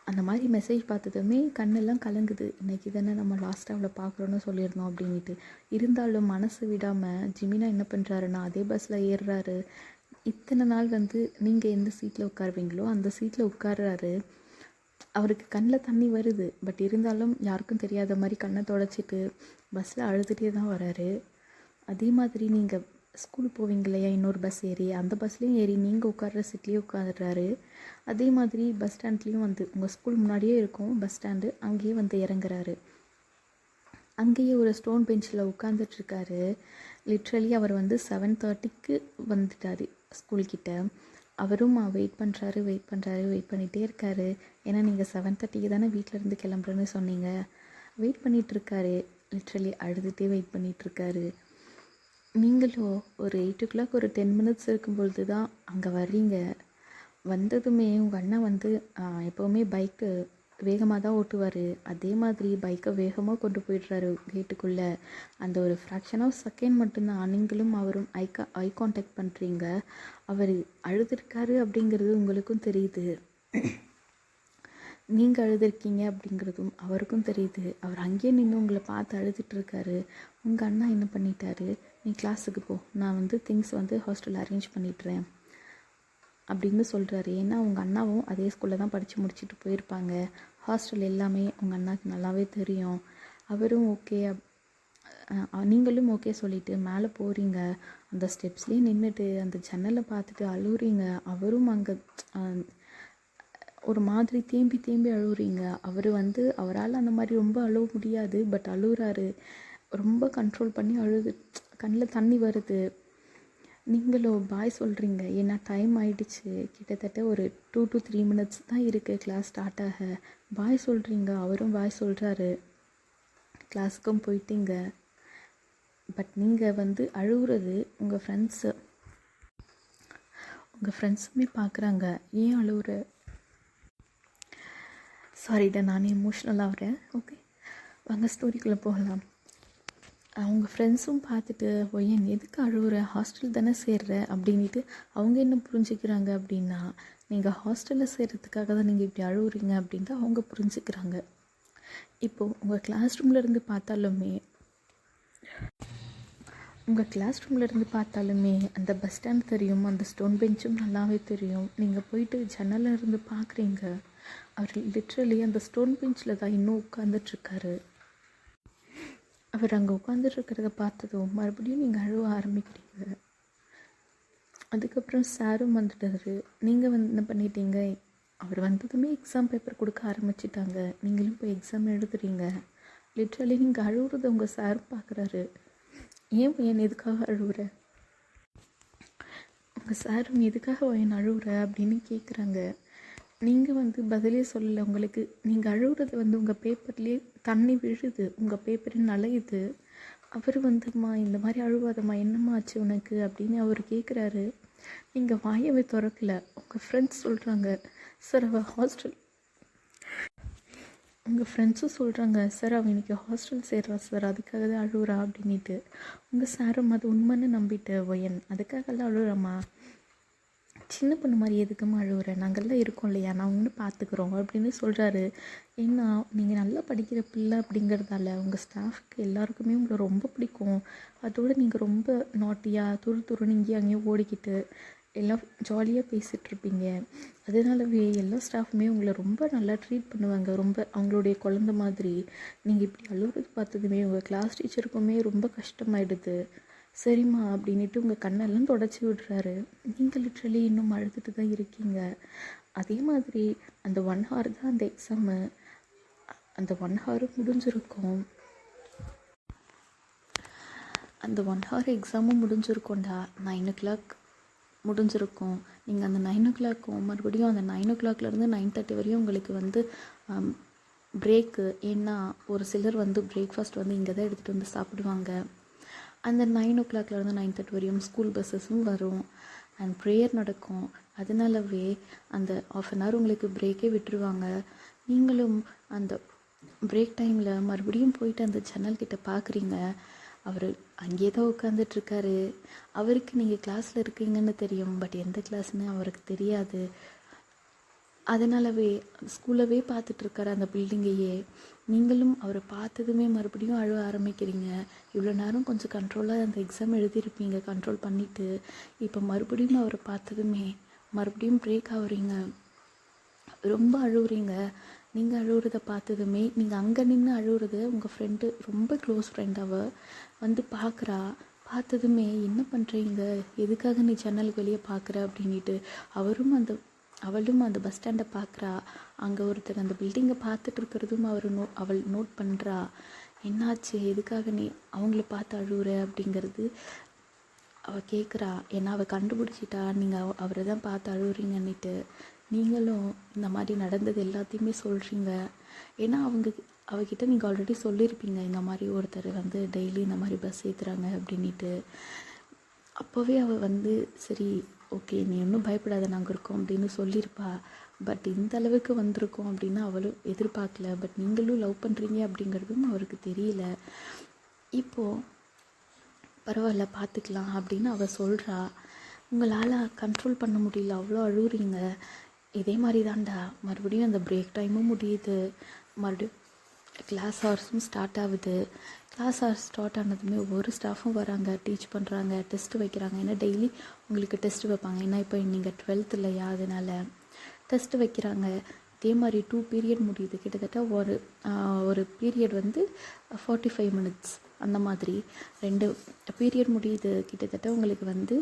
அந்த மாதிரி மெசேஜ் பார்த்ததுமே கண்ணெல்லாம் கலங்குது. இன்றைக்கி தானே நம்ம லாஸ்ட்டாக அவளை பார்க்குறோன்னு சொல்லியிருந்தோம் அப்படின்ட்டு. இருந்தாலும் மனசு விடாமல் ஜிமினா என்ன பண்ணுறாருன்னா அதே பஸ்ஸில் ஏறுறாரு. இத்தனை நாள் நீங்கள் எந்த சீட்டில் உட்காருவீங்களோ அந்த சீட்டில் உட்கார்றாரு. அவருக்கு கண்ணில் தண்ணி வருது. பட் இருந்தாலும் யாருக்கும் தெரியாத மாதிரி கண்ணை தொடச்சிட்டு பஸ்ஸில் அழுதுகிட்டே தான் வராரு. அதே மாதிரி நீங்கள் ஸ்கூல் போவீங்க இல்லையா, இன்னொரு பஸ் ஏறி அந்த பஸ்லேயும் ஏறி நீங்கள் உட்கார்ற சீட்லேயே உட்காந்துடுறாரு. அதே மாதிரி பஸ் ஸ்டாண்ட்லேயும் உங்கள் ஸ்கூல் முன்னாடியே இருக்கும் பஸ் ஸ்டாண்டு, அங்கேயே இறங்குறாரு. அங்கேயே ஒரு ஸ்டோன் பெஞ்சில் உட்காந்துட்ருக்காரு. லிட்ரலி அவர் 7:30க்கு வந்துட்டார் ஸ்கூல்கிட்ட. அவரும் வெயிட் பண்ணிகிட்டே இருக்காரு. ஏன்னா நீங்கள் 7:30க்கு தானே வீட்டிலேருந்து கிளம்புறேன்னு சொன்னீங்க. வெயிட் பண்ணிகிட்ருக்காரு. லிட்ரலி அழுதுகிட்டே வெயிட் பண்ணிகிட்ருக்காரு. நீங்களும் ஒரு 8 o'clock ஒரு 10 minutes இருக்கும்பொழுது தான் அங்கே வர்றீங்க. வந்ததுமே உங்கள் அண்ணா வந்து எப்போவுமே பைக்கு வேகமாக தான் ஓட்டுவார். அதே மாதிரி பைக்கை வேகமாக கொண்டு போயிடுறாரு கேட்டுக்குள்ளே. அந்த ஒரு ஃப்ராக்ஷன் ஆஃப் செகண்ட் மட்டும்தான் நீங்களும் அவரும் ஐ கான்டாக்ட் பண்ணுறீங்க. அவர் அழுதுருக்காரு அப்படிங்கிறது உங்களுக்கும் தெரியுது, நீங்கள் அழுதுருக்கீங்க அப்படிங்கிறதும் அவருக்கும் தெரியுது. அவர் அங்கேயே நின்று உங்களை பார்த்து அழுதுட்டுருக்காரு. உங்கள் அண்ணா என்ன பண்ணிட்டாரு, நீ கிளாஸுக்கு போ, நான் வந்து திங்ஸ் வந்து ஹாஸ்டலில் அரேஞ்ச் பண்ணிடுறேன் அப்படின்னு சொல்கிறாரு. ஏன்னா உங்கள் அண்ணாவும் அதே ஸ்கூலில் தான் படித்து முடிச்சுட்டு போயிருப்பாங்க. ஹாஸ்டல் எல்லாமே உங்கள் அண்ணாவுக்கு நல்லாவே தெரியும். அவரும் ஓகே, நீங்களும் ஓகே சொல்லிவிட்டு மேலே போகிறீங்க. அந்த ஸ்டெப்ஸ்லேயே நின்றுட்டு அந்த ஜன்னலை பார்த்துட்டு அழுகுறீங்க. அவரும் அங்கே ஒரு மாதிரி தேம்பி அழுகுறீங்க. அவர் வந்து அவரால் அந்த மாதிரி ரொம்ப அழுவ முடியாது, பட் அழுகுறாரு. ரொம்ப கண்ட்ரோல் பண்ணி அழுது, கண்ணில் தண்ணி வருது. நீங்களும் பாய் சொல்கிறீங்க. ஏன்னா டைம் ஆகிடுச்சு, கிட்டத்தட்ட ஒரு 2 to 3 minutes தான் இருக்குது கிளாஸ் ஸ்டார்ட் ஆக. பாய் சொல்கிறீங்க, அவரும் பாய் சொல்கிறாரு. கிளாஸுக்கும் போயிட்டீங்க. பட் நீங்கள் வந்து அழுகுறது உங்கள் ஃப்ரெண்ட்ஸுமே பார்க்குறாங்க. ஏன் அழுகுற? சாரிடா, நானே எமோஷ்னல் ஆகிறேன். ஓகே, வாங்க ஸ்டோரிக்குள்ளே போகலாம். அவங்க ஃப்ரெண்ட்ஸும் பார்த்துட்டு, ஒய்யன் எதுக்கு அழுகுற, ஹாஸ்டல் தானே சேர்ற அப்படின்ட்டு அவங்க என்ன புரிஞ்சுக்கிறாங்க அப்படின்னா, நீங்கள் ஹாஸ்டலில் சேர்கிறதுக்காக தான் நீங்கள் இப்படி அழுகுறீங்க அப்படின்ட்டு அவங்க புரிஞ்சுக்கிறாங்க. இப்போது உங்கள் கிளாஸ் ரூம்லேருந்து பார்த்தாலுமே அந்த பஸ் ஸ்டாண்ட் தெரியும், அந்த ஸ்டோன் பெஞ்சும் நல்லாவே தெரியும். நீங்கள் போயிட்டு ஜன்னலில் இருந்து பார்க்குறீங்க, அவர் லிட்ரலி அந்த ஸ்டோன் பெஞ்சில் தான் இன்னும் உட்காந்துட்ருக்காரு. அவர் அங்கே உட்காந்துட்ருக்கிறத பார்த்ததும் மறுபடியும் நீங்கள் அழுவ ஆரம்பிக்கிறீங்க. அதுக்கப்புறம் சாரும் வந்துட்டார். நீங்கள் வந்து என்ன பண்ணிட்டீங்க, அவர் வந்ததுமே எக்ஸாம் பேப்பர் கொடுக்க ஆரம்பிச்சிட்டாங்க. நீங்களும் போய் எக்ஸாம் எழுதுறீங்க. லிட்ரலி நீங்கள் அழுகுறத உங்கள் சாரும் பார்க்குறாரு. ஏன் எதுக்காக அழுகுற, உங்கள் சாரும் எதுக்காக என் அழுகுற அப்படின்னு கேட்குறாங்க. நீங்கள் வந்து பதிலே சொல்லலை. உங்களுக்கு நீங்கள் அழுகுறது வந்து உங்கள் பேப்பர்லேயே தண்ணி விழுது, உங்கள் பேப்பரே நலையுது. அவர் வந்தும்மா இந்த மாதிரி அழுவாதம்மா, என்னம்மா ஆச்சு உனக்கு அப்படின்னு அவர் கேட்குறாரு. நீங்கள் வாயவே திறக்கல. உங்கள் ஃப்ரெண்ட்ஸ் சொல்கிறாங்க, சார் அவள் ஹாஸ்டல், உங்கள் ஃப்ரெண்ட்ஸும் சொல்கிறாங்க, சார் அவள் இன்றைக்கி ஹாஸ்டல் சேர்றா சார், அதுக்காக தான் அழுகுறா அப்படின்ட்டு. உங்கள் சாரும் அது உண்மைன்னு நம்பிட்டு, ஒயன் அதுக்காகலாம் அழுகுறாம்மா, சின்ன பொண்ணு மாதிரி எதுக்குமா அழுகுறேன், நாங்கள்லாம் இருக்கோம் இல்லையா, நான் ஒன்று பார்த்துக்குறோம் அப்படின்னு சொல்கிறாரு. ஏன்னா நீங்கள் நல்லா படிக்கிற பிள்ளை அப்படிங்கிறதால உங்கள் ஸ்டாஃப்க்கு எல்லாருக்குமே உங்களை ரொம்ப பிடிக்கும். அதோடு நீங்கள் ரொம்ப நாட்டியாக துருன்னு இங்கேயும் அங்கேயும் ஓடிக்கிட்டு எல்லாம் ஜாலியாக பேசிகிட்ருப்பீங்க. அதனாலவே எல்லா ஸ்டாஃபுமே உங்களை ரொம்ப நல்லா ட்ரீட் பண்ணுவாங்க, ரொம்ப அவங்களுடைய குழந்த மாதிரி. நீங்கள் இப்படி அழுகுறது பார்த்ததுமே உங்கள் கிளாஸ் டீச்சருக்குமே ரொம்ப கஷ்டமாயிடுது. சரிம்மா அப்படின்ட்டு உங்கள் கண்ணெல்லாம் தொடச்சி விடுறாரு. நீங்கள் லிட்ரலி இன்னும் அழுதுட்டு தான் இருக்கீங்க. அதே மாதிரி அந்த 1 hour தான் அந்த எக்ஸாமு. அந்த 1 hour முடிஞ்சிருக்கும். அந்த 1 hour எக்ஸாமும் முடிஞ்சிருக்கோண்டா. 9 o'clock முடிஞ்சிருக்கும். நீங்கள் அந்த 9 o'clock மறுபடியும் அந்த 9 o'clockலேருந்து 9:30 வரையும் உங்களுக்கு வந்து பிரேக்கு. ஏன்னா ஒரு சிலர் வந்து பிரேக்ஃபாஸ்ட் வந்து இங்கே தான் எடுத்துகிட்டு வந்து சாப்பிடுவாங்க. அந்த 9 o'clockலேருந்து 9:30 வரையும் ஸ்கூல் பஸ்ஸஸும் வரும் அண்ட் ப்ரேயர் நடக்கும். அதனாலவே அந்த 1/2 hour உங்களுக்கு பிரேக்கே விட்டுருவாங்க. நீங்களும் அந்த பிரேக் டைமில் மறுபடியும் போயிட்டு அந்த ஜன்னல்கிட்ட பார்க்குறீங்க. அவர் அங்கேயே தான் உட்காந்துட்ருக்காரு. அவருக்கு நீங்கள் கிளாஸில் இருக்கீங்கன்னு தெரியும், பட் எந்த கிளாஸ்ன்னு அவருக்கு தெரியாது. அதனாலவே ஸ்கூலவே பார்த்துட்ருக்காரு அந்த பில்டிங்கையே. நீங்களும் அவரை பார்த்ததுமே மறுபடியும் அழுவ ஆரம்பிக்கிறீங்க. இவ்வளோ நேரம் கொஞ்சம் கண்ட்ரோலாக அந்த எக்ஸாம் எழுதியிருப்பீங்க, கண்ட்ரோல் பண்ணிவிட்டு. இப்போ மறுபடியும் அவரை பார்த்ததுமே மறுபடியும் பிரேக் ஆகுறீங்க, ரொம்ப அழுகுறீங்க. நீங்கள் அழுகுறத பார்த்ததுமே நீங்கள் அங்கே நின்று அழுகுறது உங்கள் ஃப்ரெண்டு, ரொம்ப க்ளோஸ் ஃப்ரெண்ட், அவள் வந்து பார்க்குறா. பார்த்ததுமே என்ன பண்ணுறீங்க, எதுக்காக நீ ஜன்னலுக்கு வெளியே பார்க்குற அப்படின்ட்டு அவளும் அந்த பஸ் ஸ்டாண்டை பார்க்குறா. அங்கே ஒருத்தர் அந்த பில்டிங்கை பார்த்துட்டு இருக்கிறதும் அவள் நோட் பண்ணுறா. என்னாச்சு, எதுக்காக நீ அவங்கள பார்த்து அழுகுற அப்படிங்கிறது அவள் கேட்குறா. ஏன்னா அவள் கண்டுபிடிச்சிட்டா நீங்கள் அவரை தான் பார்த்து அழுகுறீங்கன்னுட்டு. நீங்களும் இந்த மாதிரி நடந்தது எல்லாத்தையுமே சொல்கிறீங்க. ஏன்னா அவகிட்ட நீங்கள் ஆல்ரெடி சொல்லியிருப்பீங்க, இந்த மாதிரி ஒருத்தர் வந்து டெய்லி இந்த மாதிரி பஸ் ஏற்றுறாங்க அப்படின்ட்டு. அப்போவே அவள் வந்து சரி ஓகே நீ ஒன்றும் பயப்படாத நாங்கள் இருக்கோம் அப்படின்னு சொல்லியிருப்பா. பட் இந்த அளவுக்கு வந்திருக்கோம் அப்படின்னு அவளும் எதிர்பார்க்கல. பட் நீங்களும் லவ் பண்ணுறீங்க அப்படிங்கிறதும் அவருக்கு தெரியல. இப்போது பரவாயில்ல பார்த்துக்கலாம் அப்படின்னு அவள் சொல்கிறா. உங்களால் கண்ட்ரோல் பண்ண முடியல, அவ்வளோ அழுகுறீங்க. இதே மாதிரி தான்டா மறுபடியும் அந்த பிரேக் டைமும் முடியுது, மறுபடியும் கிளாஸ் ஹவர்ஸும் ஸ்டார்ட் ஆகுது. கிளாஸ் ஹவர்ஸ் ஸ்டார்ட் ஆனதுமே ஒவ்வொரு ஸ்டாஃபும் வராங்க, டீச் பண்ணுறாங்க, டெஸ்ட்டு வைக்கிறாங்க. ஏன்னா டெய்லி உங்களுக்கு டெஸ்ட்டு வைப்பாங்க. ஏன்னா இப்போ நீங்கள் 12th இல்லையா, அதனால் டெஸ்ட்டு வைக்கிறாங்க. இதே மாதிரி 2 பீரியட் முடியுது. கிட்டத்தட்ட ஒரு பீரியட் வந்து 45 minutes அந்த மாதிரி 2 பீரியட் முடியுது. கிட்டத்தட்ட உங்களுக்கு வந்து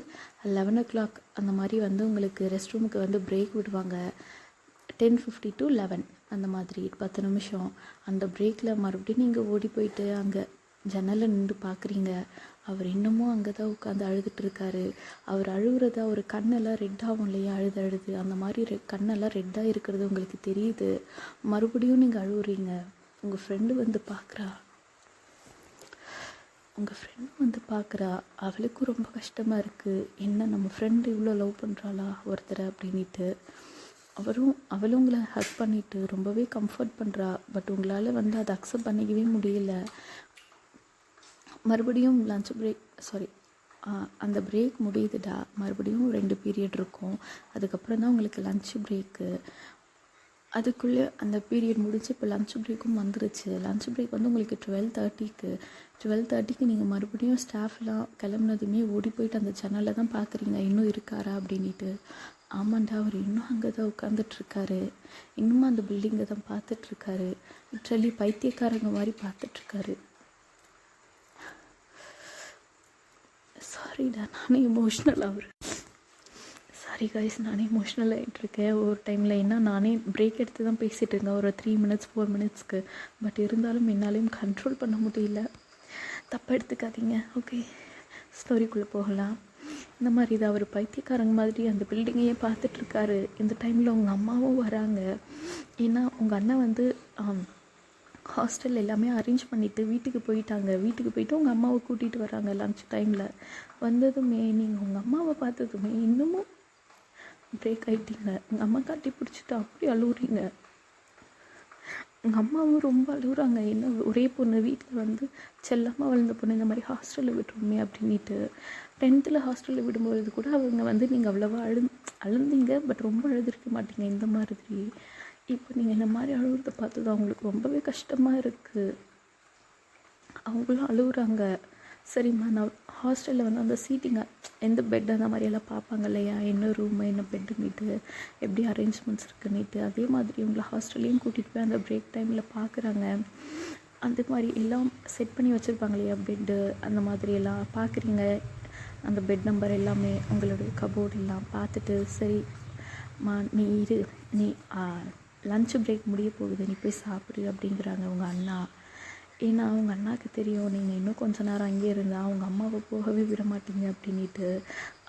11 o'clock அந்த மாதிரி வந்து உங்களுக்கு ரெஸ்ட் ரூமுக்கு வந்து பிரேக் விடுவாங்க. 10:50 to 11 அந்த மாதிரி 10 நிமிஷம். அந்த பிரேக்கில் மறுபடியும் நீங்கள் ஓடி போயிட்டு அங்கே ஜன்னலில் நின்று பார்க்குறீங்க. அவர் இன்னமும் அங்கே தான் உட்காந்து அழுதுட்டுருக்காரு. அவர் அழுகுறது அவர் கண்ணெல்லாம் ரெட்டாகும் இல்லையா, அழுது அந்த மாதிரி கண்ணெல்லாம் ரெட்டாக இருக்கிறது உங்களுக்கு தெரியுது. மறுபடியும் நீங்கள் அழுகுறீங்க. உங்கள் ஃப்ரெண்டு வந்து பார்க்குறா. அவளுக்கும் ரொம்ப கஷ்டமாக இருக்குது. என்ன நம்ம ஃப்ரெண்டு இவ்வளோ லவ் பண்ணுறாளா ஒருத்தரை அப்படின்ட்டு. அவளும் உங்களை ஹக் பண்ணிவிட்டு ரொம்பவே கம்ஃபர்ட் பண்ணுறா. பட் உங்களால் வந்து அதை அக்செப்ட் பண்ணிக்கவே முடியல. மறுபடியும் அந்த பிரேக் முடியுதுடா. மறுபடியும் 2 பீரியட் இருக்கும். அதுக்கப்புறம் தான் உங்களுக்கு லன்ச் பிரேக்கு. அதுக்குள்ளே அந்த பீரியட் முடிஞ்சு இப்போ லன்ச் பிரேக்கும் வந்துருச்சு. லன்ச் பிரேக் வந்து உங்களுக்கு 12:30க்கு நீங்கள் மறுபடியும் ஸ்டாஃப்லாம் கிளம்புனதுமே ஓடி போயிட்டு அந்த சேனலில் தான் பார்க்குறீங்க, இன்னும் இருக்காரா அப்படின்ட்டு. ஆமாண்டா, அவர் இன்னும் அங்கே தான் உட்காந்துட்ருக்காரு. இன்னும் அந்த பில்டிங்கை தான் பார்த்துட்ருக்காரு. லிட்ரலி பைத்தியக்காரங்க மாதிரி பார்த்துட்ருக்காரு. சாரிடா, நானே எமோஷ்னல் சாரி கைஸ், நானே எமோஷ்னல் ஆகிட்டுருக்கேன் ஒரு டைமில். ஏன்னா நானே பிரேக் எடுத்து தான் பேசிகிட்டு இருந்தேன் ஒரு 3 minutes 4 minutesக்கு. பட் இருந்தாலும் என்னாலையும் கண்ட்ரோல் பண்ண முடியல. தப்பாக எடுத்துக்காதீங்க. ஓகே, ஸ்டோரிக்குள்ளே போகலாம். இந்த மாதிரி இது அவர் பைத்தியக்காரங்க மாதிரி அந்த பில்டிங்கையே பார்த்துட்ருக்காரு. இந்த டைமில் உங்கள் அம்மாவும் வராங்க. ஏன்னா உங்கள் அண்ணன் வந்து ஹாஸ்டல் எல்லாமே அரேஞ்ச் பண்ணிவிட்டு வீட்டுக்கு போயிட்டு உங்கள் அம்மாவை கூட்டிகிட்டு வராங்க லன்ச் டைமில். வந்ததுமே நீங்கள் உங்கள் அம்மாவை பார்த்ததுமே இன்னமும் பிரேக் ஆகிட்டீங்க. உங்கள் அம்மா கட்டி பிடிச்சிட்டு அப்படி அழுகுறீங்க. உங்கள் அம்மாவும் ரொம்ப அழுகுறாங்க. என்ன ஒரே பொண்ணு வீட்டில் வந்து செல்லமாக வளர்ந்த பொண்ணு, இந்த மாதிரி ஹாஸ்டலில் விட்டுருமே அப்படின்ட்டு. 10th ஹாஸ்டலில் விடும்போது கூட அவங்க வந்து நீங்கள் அவ்வளோவா அழுந்தீங்க. பட் ரொம்ப அழுதுருக்க மாட்டீங்க இந்த மாதிரி. இப்போ நீங்கள் இந்த மாதிரி அழுகுறத பார்த்து தான் அவங்களுக்கு ரொம்பவே கஷ்டமாக இருக்குது. அவங்களும் அழுகுறாங்க. சரிம்மா, நான் ஹாஸ்டலில் வந்து அந்த சீட்டிங்க எந்த பெட் அந்த மாதிரியெல்லாம் பார்ப்பாங்க இல்லையா, என்ன ரூமு என்ன பெட்டுன்னுட்டு, எப்படி அரேஞ்ச்மெண்ட்ஸ் இருக்குன்னுட்டு. அதே மாதிரி உங்களை ஹாஸ்டல்லையும் கூட்டிகிட்டு போய் அந்த பிரேக் டைமில் பார்க்குறாங்க. அந்த மாதிரி எல்லாம் செட் பண்ணி வச்சுருப்பாங்க இல்லையா, பெட்டு அந்த மாதிரியெல்லாம் பார்க்குறீங்க. அந்த பெட் நம்பர் எல்லாமே உங்களுடைய கபோர்டு எல்லாம் பார்த்துட்டு, சரிம்மா நீ லன்ச் பிரேக் முடிய போகுது, நீ போய் சாப்பிடு அப்படிங்கிறாங்க உங்கள் அண்ணா. ஏன்னா அவங்க அண்ணாவுக்கு தெரியும் நீங்கள் இன்னும் கொஞ்ச நேரம் அங்கேயே இருந்தால் அவங்க அம்மாவை போகவே விட மாட்டீங்க அப்படின்ட்டு.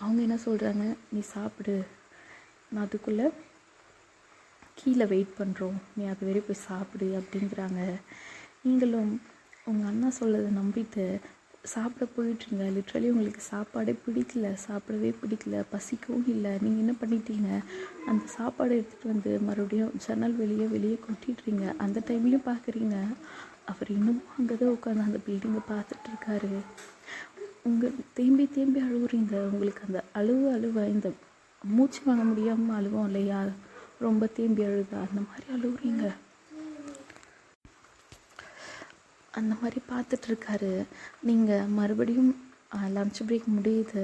அவங்க என்ன சொல்கிறாங்க, நீ சாப்பிடு, நான் அதுக்குள்ளே கீழே வெயிட் பண்ணுறோம், நீ அது வரை போய் சாப்பிடு அப்படிங்கிறாங்க. நீங்களும் உங்கள் அண்ணா சொல்லதை நம்பிட்டு சாப்பிட போயிட்டுருங்க. லிட்ரலி உங்களுக்கு சாப்பிடவே பிடிக்கல, பசிக்கவும் இல்லை. நீங்கள் என்ன பண்ணிட்டீங்க, அந்த சாப்பாடை எடுத்துகிட்டு வந்து மறுபடியும் ஜன்னல் வெளியே கொட்டிடுறீங்க. அந்த டைம்லேயும் பார்க்குறீங்க அவர் இன்னும் அங்கே தான் உட்காந்து அந்த பில்டிங்கை பார்த்துட்ருக்காரு. தேம்பி அழுகுறீங்க. உங்களுக்கு அந்த அழுவ இந்த மூச்சு வாங்க முடியாமல் அழுவோம் இல்லையா, ரொம்ப தேம்பி அழுதா அந்த மாதிரி அழுகுறீங்க. அந்த மாதிரி பார்த்துட்ருக்காரு. நீங்கள் மறுபடியும் லன்ச் பிரேக் முடியுது.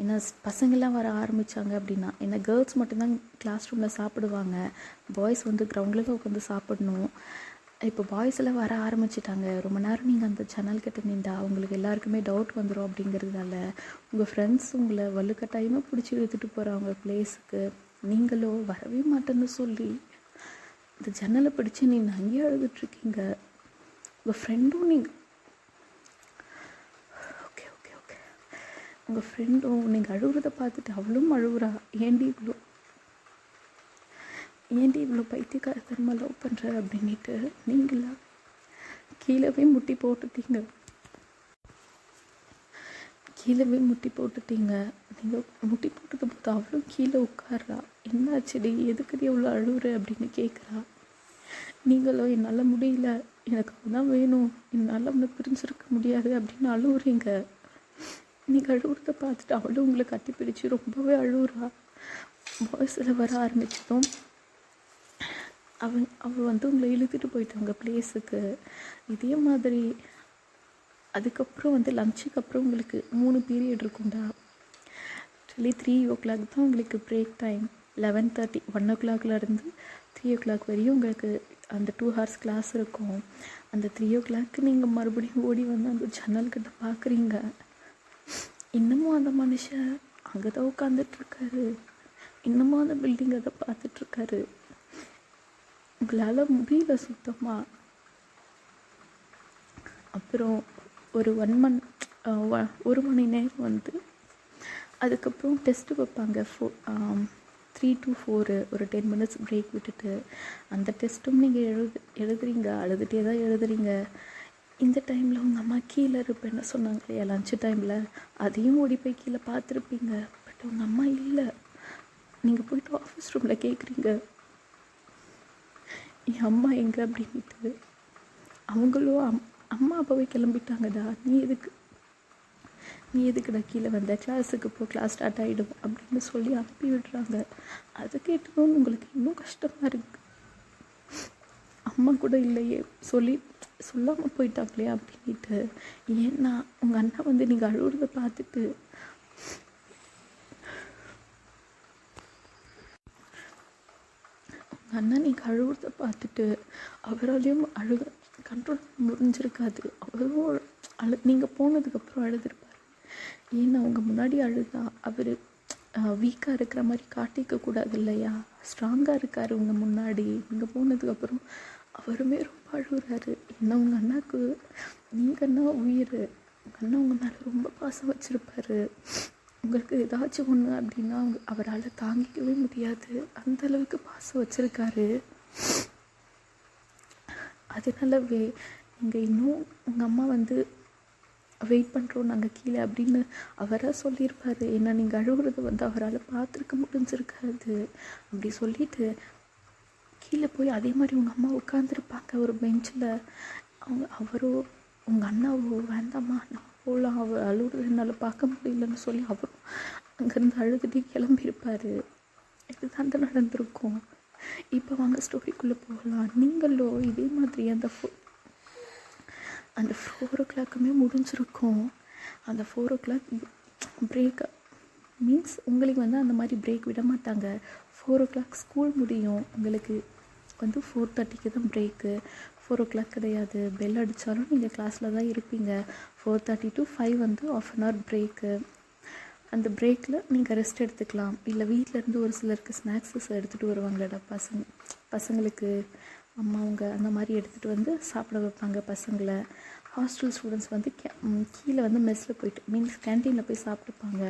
ஏன்னா பசங்கள்லாம் வர ஆரம்பித்தாங்க அப்படின்னா, ஏன்னா கேர்ள்ஸ் மட்டும்தான் கிளாஸ் ரூமில் சாப்பிடுவாங்க, பாய்ஸ் வந்து கிரவுண்டில் தான் உட்காந்து சாப்பிடணும். இப்போ பாய்ஸ் எல்லாம் வர ஆரம்பிச்சிட்டாங்க. ரொம்ப நேரம் நீங்கள் அந்த சேனல் கிட்ட நின்றா அவங்களுக்கு எல்லாருக்குமே டவுட் வந்துடும். அப்படிங்கிறதுனால உங்கள் ஃப்ரெண்ட்ஸ் உங்களை வலுக்கட்டாயமாக பிடிச்சி இழுத்துட்டு போகிறாங்க பிளேஸுக்கு. நீங்களோ வரவே மாட்டேன்னு சொல்லி இந்த ஜன்னலை பிடிச்சி நீங்கள் அங்கேயே அழுதுட்ருக்கீங்க. உங்கள் ஃப்ரெண்டும் உங்கள் ஃப்ரெண்டும் நீங்கள் அழுகுறத பார்த்துட்டு அவளும் அழுகுறா. ஏண்டி இவ்வளோ பைத்தியக்காரத்தனமாக லவ் பண்ணுற அப்படின்ட்டு நீங்களா கீழவே முட்டி போட்டுட்டீங்க. நீங்கள் முட்டி போட்டது போது அவளும் கீழே உட்கார்றா. என்னாச்சுடி, எதுக்குடி எவ்வளோ அழுகுற அப்படின்னு கேட்குறா. நீங்களும் என்னால் முடியல, எனக்கு அவன் வேணும், என்னால் அவனை பிரிஞ்சிருக்க முடியாது அப்படின்னு அழுகுறீங்க. நீங்கள் அழுகுறத பார்த்துட்டு அவளும் உங்களை கட்டி பிடிச்சி ரொம்பவே அழுகுறா. வாய்ஸில் வர ஆரம்பிச்சதும் அவள் வந்து உங்களை இழுத்துட்டு போயிட்டாங்க பிளேஸுக்கு. இதே மாதிரி அதுக்கப்புறம் வந்து லஞ்சுக்கு அப்புறம் உங்களுக்கு 3 பீரியட் இருக்கும்டா. ஆக்சுவலி 3 o'clock தான் உங்களுக்கு பிரேக் டைம். 11:30 1 o'clockலேருந்து 3 o'clock வரையும் உங்களுக்கு அந்த 2 hours கிளாஸ் இருக்கும். அந்த 3 o'clock நீங்கள் மறுபடியும் ஓடி வந்து அந்த ஜன்னல்கிட்ட பார்க்குறீங்க. இன்னமும் அந்த மனுஷன் அங்கே தான் உட்காந்துட்ருக்காரு. இன்னமும் அந்த பில்டிங்கை தான் பார்த்துட்ருக்காரு. உங்களால் முடியல சுத்தமாக. அப்புறம் ஒரு 1 மணி நேரம் வந்து அதுக்கப்புறம் டெஸ்ட்டு வைப்பாங்க. 3 to 4 ஒரு 10 minutes பிரேக் விட்டுட்டு அந்த டெஸ்ட்டும் நீங்கள் எழுதுறீங்க. அழுதுகிட்டே தான் எழுதுறீங்க. இந்த டைமில் உங்கள் அம்மா கீழே இருப்பேன்னு சொன்னாங்க இல்லையா லஞ்சு டைமில், அதையும் ஓடி போய் கீழே பார்த்துருப்பீங்க. பட் உங்கள் அம்மா இல்லை. நீங்கள் போய்ட்டு ஆஃபீஸ் ரூமில் கேட்குறீங்க என் அம்மா எங்கே அப்படின்ட்டு. அவங்களும் அம்மா அப்பாவே கிளம்பிட்டாங்கடா, நீ எதுக்குடா கீழே வந்த, கிளாஸுக்கு போ, கிளாஸ் ஸ்டார்ட் ஆகிடும் அப்படின்னு சொல்லி அனுப்பி விடுறாங்க. அதை கேட்டதும் உங்களுக்கு இன்னும் கஷ்டமாக இருக்குது. அம்மா கூட இல்லையே, சொல்லாமல் போயிட்டாங்களே அப்படின்ட்டு. ஏன்னா உங்கள் அண்ணா வந்து நீங்கள் அழுகுறத பார்த்துட்டு உங்கள் அண்ணா நீங்கள் அழுகுறத பார்த்துட்டு அவராலையும் கண்ட்ரோல் முடிஞ்சிருக்காது. அவரும் நீங்கள் போனதுக்கப்புறம் அழுதுருப்பார். ஏன்னா அவங்க முன்னாடி அழுதா அவர் வீக்காக இருக்கிற மாதிரி காட்டிக்கக்கூடாது இல்லையா, ஸ்ட்ராங்காக இருக்கார் உங்கள் முன்னாடி. நீங்கள் போனதுக்கப்புறம் அவருமே ரொம்ப அழுகுறாரு. ஏன்னா உங்கள் அண்ணாவுக்கு நீங்கள் அண்ணா உயிர். உங்கள் அண்ணா உங்கள் மேலே ரொம்ப பாசம் வச்சுருப்பார். உங்களுக்கு ஏதாச்சும் ஒன்று அப்படின்னா அவரால் தாங்கிக்கவே முடியாது, அந்தளவுக்கு பாசம் வச்சுருக்காரு. அதனாலவே நீங்கள் இன்னும் உங்கள் அம்மா வந்து வெயிட் பண்ணுறோம் நாங்கள் கீழே அப்படின்னு அவராக சொல்லியிருப்பார். ஏன்னா நீங்கள் அழுகுறது வந்து அவரால் பார்த்துருக்க முடிஞ்சிருக்காது. அப்படி சொல்லிவிட்டு கீழே போய் அதே மாதிரி உங்கள் அம்மா உட்காந்துருப்பாங்க ஒரு பெஞ்சில். அவரோ உங்கள் அண்ணாவோ வேண்டாம்மா நான் போகலாம், அவர் அழுகுறது என்னால் பார்க்க முடியலன்னு சொல்லி அவரும் அங்கேருந்து அழுதுகிட்டே கிளம்பியிருப்பார். இதுதான் தான் நடந்திருக்கும். இப்போ வாங்க ஸ்டோரிக்குள்ளே போகலாம். நீங்களோ இதே மாதிரி அந்த 4 o'clockமே முடிஞ்சிருக்கும். அந்த 4 o'clock பிரேக் மீன்ஸ் உங்களுக்கு வந்து அந்த மாதிரி பிரேக் விட மாட்டாங்க. 4 o'clock ஸ்கூல் முடியும். உங்களுக்கு வந்து 4:30க்கு தான் பிரேக்கு. 4 o'clock கிடையாது. பெல் அடித்தாலும் நீங்கள் கிளாஸில் தான் இருப்பீங்க. 4:30 to 5 வந்து ½ an hour பிரேக்கு. அந்த பிரேக்கில் நீங்கள் ரெஸ்ட் எடுத்துக்கலாம். இல்லை வீட்டிலேருந்து ஒரு சிலருக்கு ஸ்நாக்ஸஸ் எடுத்துகிட்டு வருவாங்களேடா பசங்களுக்கு அம்மாவங்க அந்த மாதிரி எடுத்துகிட்டு வந்து சாப்பிட வைப்பாங்க பசங்களை. ஹாஸ்டல் ஸ்டூடெண்ட்ஸ் வந்து கீழே வந்து மெஸ்ஸில் போயிட்டு மீன்ஸ் கேன்டீனில் போய் சாப்பிட்டுப்பாங்க.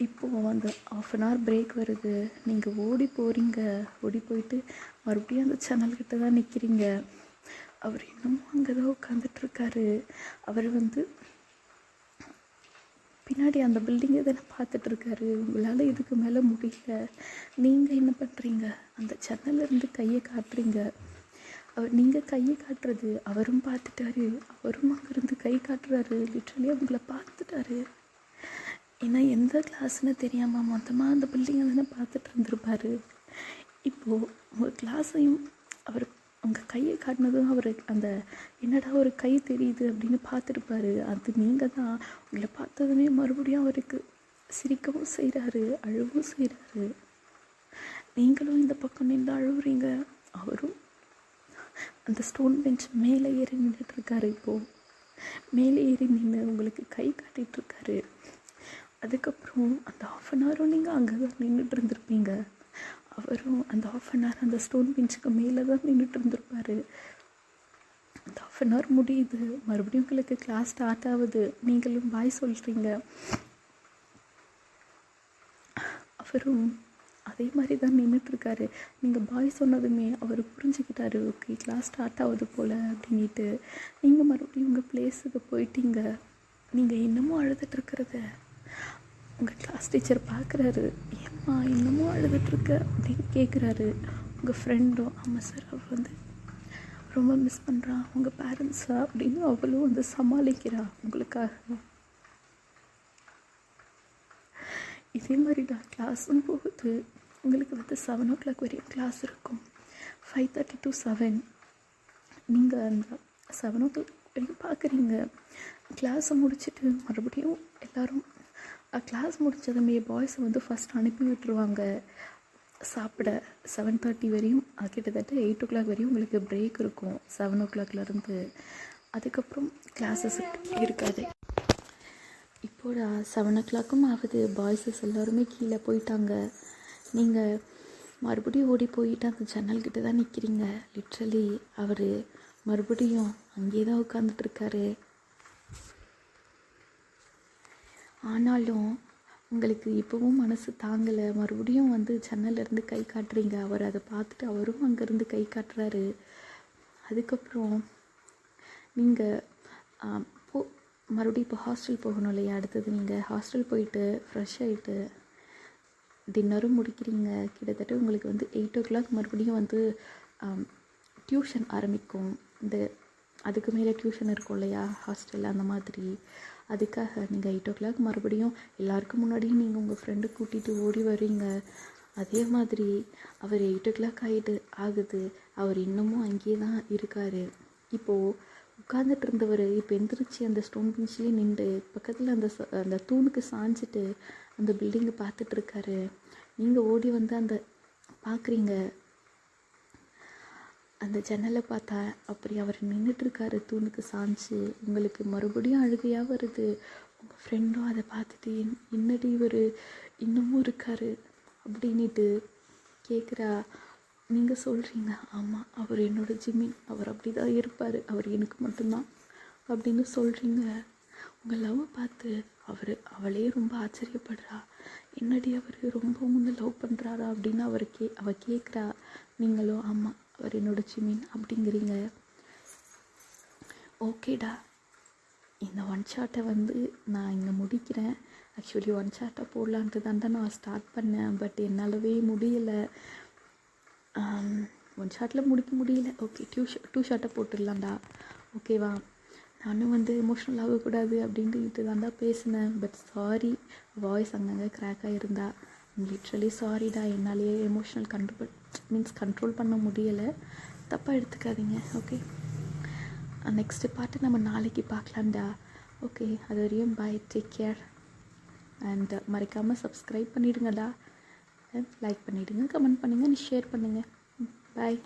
இப்போது அந்த ½ an hour பிரேக் வருது. நீங்கள் ஓடி போயிட்டு மறுபடியும் அந்த சேனல்கிட்ட தான் நிற்கிறீங்க. அவர் இன்னமும் அங்கே தான் உட்காந்துட்ருக்காரு. அவர் வந்து பின்னாடி அந்த பில்டிங்கை தானே பார்த்துட்ருக்காரு. உங்களால் இதுக்கு மேலே முடியல. நீங்கள் என்ன பண்ணுறீங்க, அந்த ஜன்னலேருந்து கையை காட்டுறீங்க. நீங்கள் கையை காட்டுறது அவரும் பார்த்துட்டாரு. அவரும் அங்கேருந்து கை காட்டுறாரு. லிட்ரலி அவங்கள பார்த்துட்டாரு. ஏன்னா எந்த கிளாஸ்ன்னு தெரியாமல் மொத்தமாக அந்த பில்டிங்கை தானே பார்த்துட்டு இருந்திருப்பார். இப்போது உங்கள் கிளாஸையும் அவர் உங்கள் கையை காட்டினதும் அவர் அந்த என்னடா ஒரு கை தெரியுது அப்படின்னு பார்த்துருப்பாரு. அது நீங்கள் தான். உங்களை பார்த்ததுமே மறுபடியும் அவருக்கு சிரிக்கவும் செய்கிறாரு, அழவும் செய்கிறாரு. நீங்களும் இந்த பக்கம் நின்று அழுவுறீங்க. அவரும் அந்த ஸ்டோன் பெஞ்ச் மேலே ஏறி நின்றுட்டுருக்காரு. இப்போது மேலே ஏறி நின்று உங்களுக்கு கை காட்டிகிட்ருக்காரு. அதுக்கப்புறம் அந்த ½ an hour நீங்கள் அங்கே தான் நின்றுட்டு இருந்திருப்பீங்க. அவரும் அந்த ½ an hour அந்த ஸ்டோன் பெஞ்சுக்கு மேலே தான் நின்றுட்டு இருந்திருப்பார். அந்த ½ an hour முடியுது. மறுபடியும் உங்களுக்கு கிளாஸ் ஸ்டார்ட் ஆகுது. நீங்களும் பாய் சொல்கிறீங்க. அவரும் அதே மாதிரி தான் நின்றுட்டுருக்காரு. நீங்கள் பாய் சொன்னதுமே அவர் புரிஞ்சுக்கிட்டாரு. ஓகே கிளாஸ் ஸ்டார்ட் ஆகுது போல் அப்படின்ட்டு நீங்கள் மறுபடியும் உங்கள் பிளேஸுக்கு போயிட்டீங்க. நீங்கள் இன்னமும் அழுதுட்டுருக்கிறத உங்கள் கிளாஸ் டீச்சர் பார்க்குறாரு. ஏம்மா இன்னமும் அழுதுட்ருக்க அப்படின்னு கேட்குறாரு. உங்கள் ஃப்ரெண்டும் ஆமாம் சார் அவர் வந்து ரொம்ப மிஸ் பண்ணுறான் உங்கள் பேரண்ட்ஸா அப்படின்னு அவளும் வந்து சமாளிக்கிறா உங்களுக்காக. இதே மாதிரி தான் கிளாஸும் போகுது. உங்களுக்கு வந்து 7 o'clock வரையும் கிளாஸ் இருக்கும். 5:30 to 7 நீங்கள் அந்த 7 o'clock வரைக்கும் பார்க்குறீங்க. கிளாஸை முடிச்சுட்டு மறுபடியும் எல்லோரும் கிளாஸ் முடித்ததுமே பாய்ஸை வந்து ஃபஸ்ட் அனுப்பி விட்டுருவாங்க சாப்பிட. 7:30 வரையும் கிட்டத்தட்ட 8 o'clock வரையும் உங்களுக்கு பிரேக் இருக்கும் 7 o'clockலேருந்து. அதுக்கப்புறம் கிளாஸஸ் இருக்காது. இப்போது 7 o'clock ஆகுது. பாய்ஸஸ் எல்லோருமே கீழே போயிட்டாங்க. நீங்கள் மறுபடியும் ஓடி போயிட்டு அந்த ஜன்னல்கிட்ட தான் நிற்கிறீங்க. லிட்ரலி அவர் மறுபடியும் அங்கேயே தான் உட்காந்துட்ருக்காரு. ஆனாலும் உங்களுக்கு இப்போவும் மனசு தாங்கலை. மறுபடியும் வந்து ஜன்னலேருந்து கை காட்டுறீங்க. அவர் அதை பார்த்துட்டு அவரும் அங்கேருந்து கை காட்டுறாரு. அதுக்கப்புறம் நீங்கள் மறுபடியும் இப்போ ஹாஸ்டல் போகணும் இல்லையா? அடுத்தது நீங்கள் ஹாஸ்டல் போயிட்டு ஃப்ரெஷ் ஆகிட்டு டின்னரும் முடிக்கிறீங்க. கிட்டத்தட்ட உங்களுக்கு வந்து 8 o'clock மறுபடியும் வந்து டியூஷன் ஆரம்பிக்கும். அதுக்கு மேலே டியூஷன் இருக்கும் இல்லையா ஹாஸ்டலில், அந்த மாதிரி. அதுக்காக நீங்கள் 8 o'clock மறுபடியும் எல்லாருக்கும் முன்னாடியும் நீங்கள் உங்கள் ஃப்ரெண்டு கூட்டிகிட்டு ஓடி வரீங்க. அதே மாதிரி அவர் 8 o'clock ஆகுது. அவர் இன்னமும் அங்கேயே தான் இருக்கார். இப்போது உட்காந்துட்டு இருந்தவர் இப்போ எந்திரிச்சு அந்த ஸ்டோன் பெஞ்சிலே நின்று பக்கத்தில் அந்த தூணுக்கு சாஞ்சிட்டு அந்த பில்டிங்கை பார்த்துட்ருக்காரு. நீங்கள் ஓடி வந்து அந்த பார்க்குறீங்க. அந்த ஜன்னலை பார்த்தா அப்படி அவர் நின்றுட்டுருக்காரு தூணுக்கு சாஞ்சு. உங்களுக்கு மறுபடியும் அழுகையாக வருது. உங்கள் ஃப்ரெண்டும் அதை பார்த்துட்டு என்னடி இவர் இன்னமும் இருக்கார் அப்படின்ட்டு கேட்குறா. நீங்கள் சொல்கிறீங்க ஆமாம் அவர் என்னோட ஜிமின், அவர் அப்படி தான் இருப்பார், அவர் எனக்கு மட்டும்தான் அப்படின்னு சொல்கிறீங்க. உங்கள் லவ் பார்த்து அவளே ரொம்ப ஆச்சரியப்படுறா. என்னடி அவர் ரொம்ப உன்னை லவ் பண்ணுறாரா அப்படின்னு அவள் கேட்குறா. நீங்களும் ஆமாம் அவர் என்னோட ஜிமின் அப்படிங்கிறீங்க. ஓகேடா, இந்த ஒன் ஷாட்டை வந்து நான் இங்கே முடிக்கிறேன். ஆக்சுவலி ஒன் ஷாட்டை போடலான்ட்டு தான் நான் ஸ்டார்ட் பண்ணேன். பட் என்னாலவே முடியலை. ஒன் ஷாட்டில் முடிக்க முடியல. ஓகே, டூ ஷாட்டை போட்டுடலாம்டா. ஓகேவா? நானும் வந்து எமோஷ்னல் ஆகக்கூடாது அப்படின்ட்டு தான்டா பேசினேன். பட் சாரி, வாய்ஸ் அங்கங்கே கிராக் ஆகிருந்தா. லிட்ரலி சாரிடா. என்னாலேயே எமோஷ்னல் கண்ட்ரோல் பண்ண முடியலை. தப்பாக எடுத்துக்காதீங்க. ஓகே, நெக்ஸ்ட்டு பார்ட்டு நம்ம நாளைக்கு பார்க்கலாம்டா. ஓகே, அது வரையும் பாய், டேக் கேர். அண்ட் மறக்காமல் சப்ஸ்கிரைப் பண்ணிவிடுங்கடா. லைக் பண்ணிவிடுங்க, கமெண்ட் பண்ணுங்கள், ஷேர் பண்ணுங்கள். பாய்.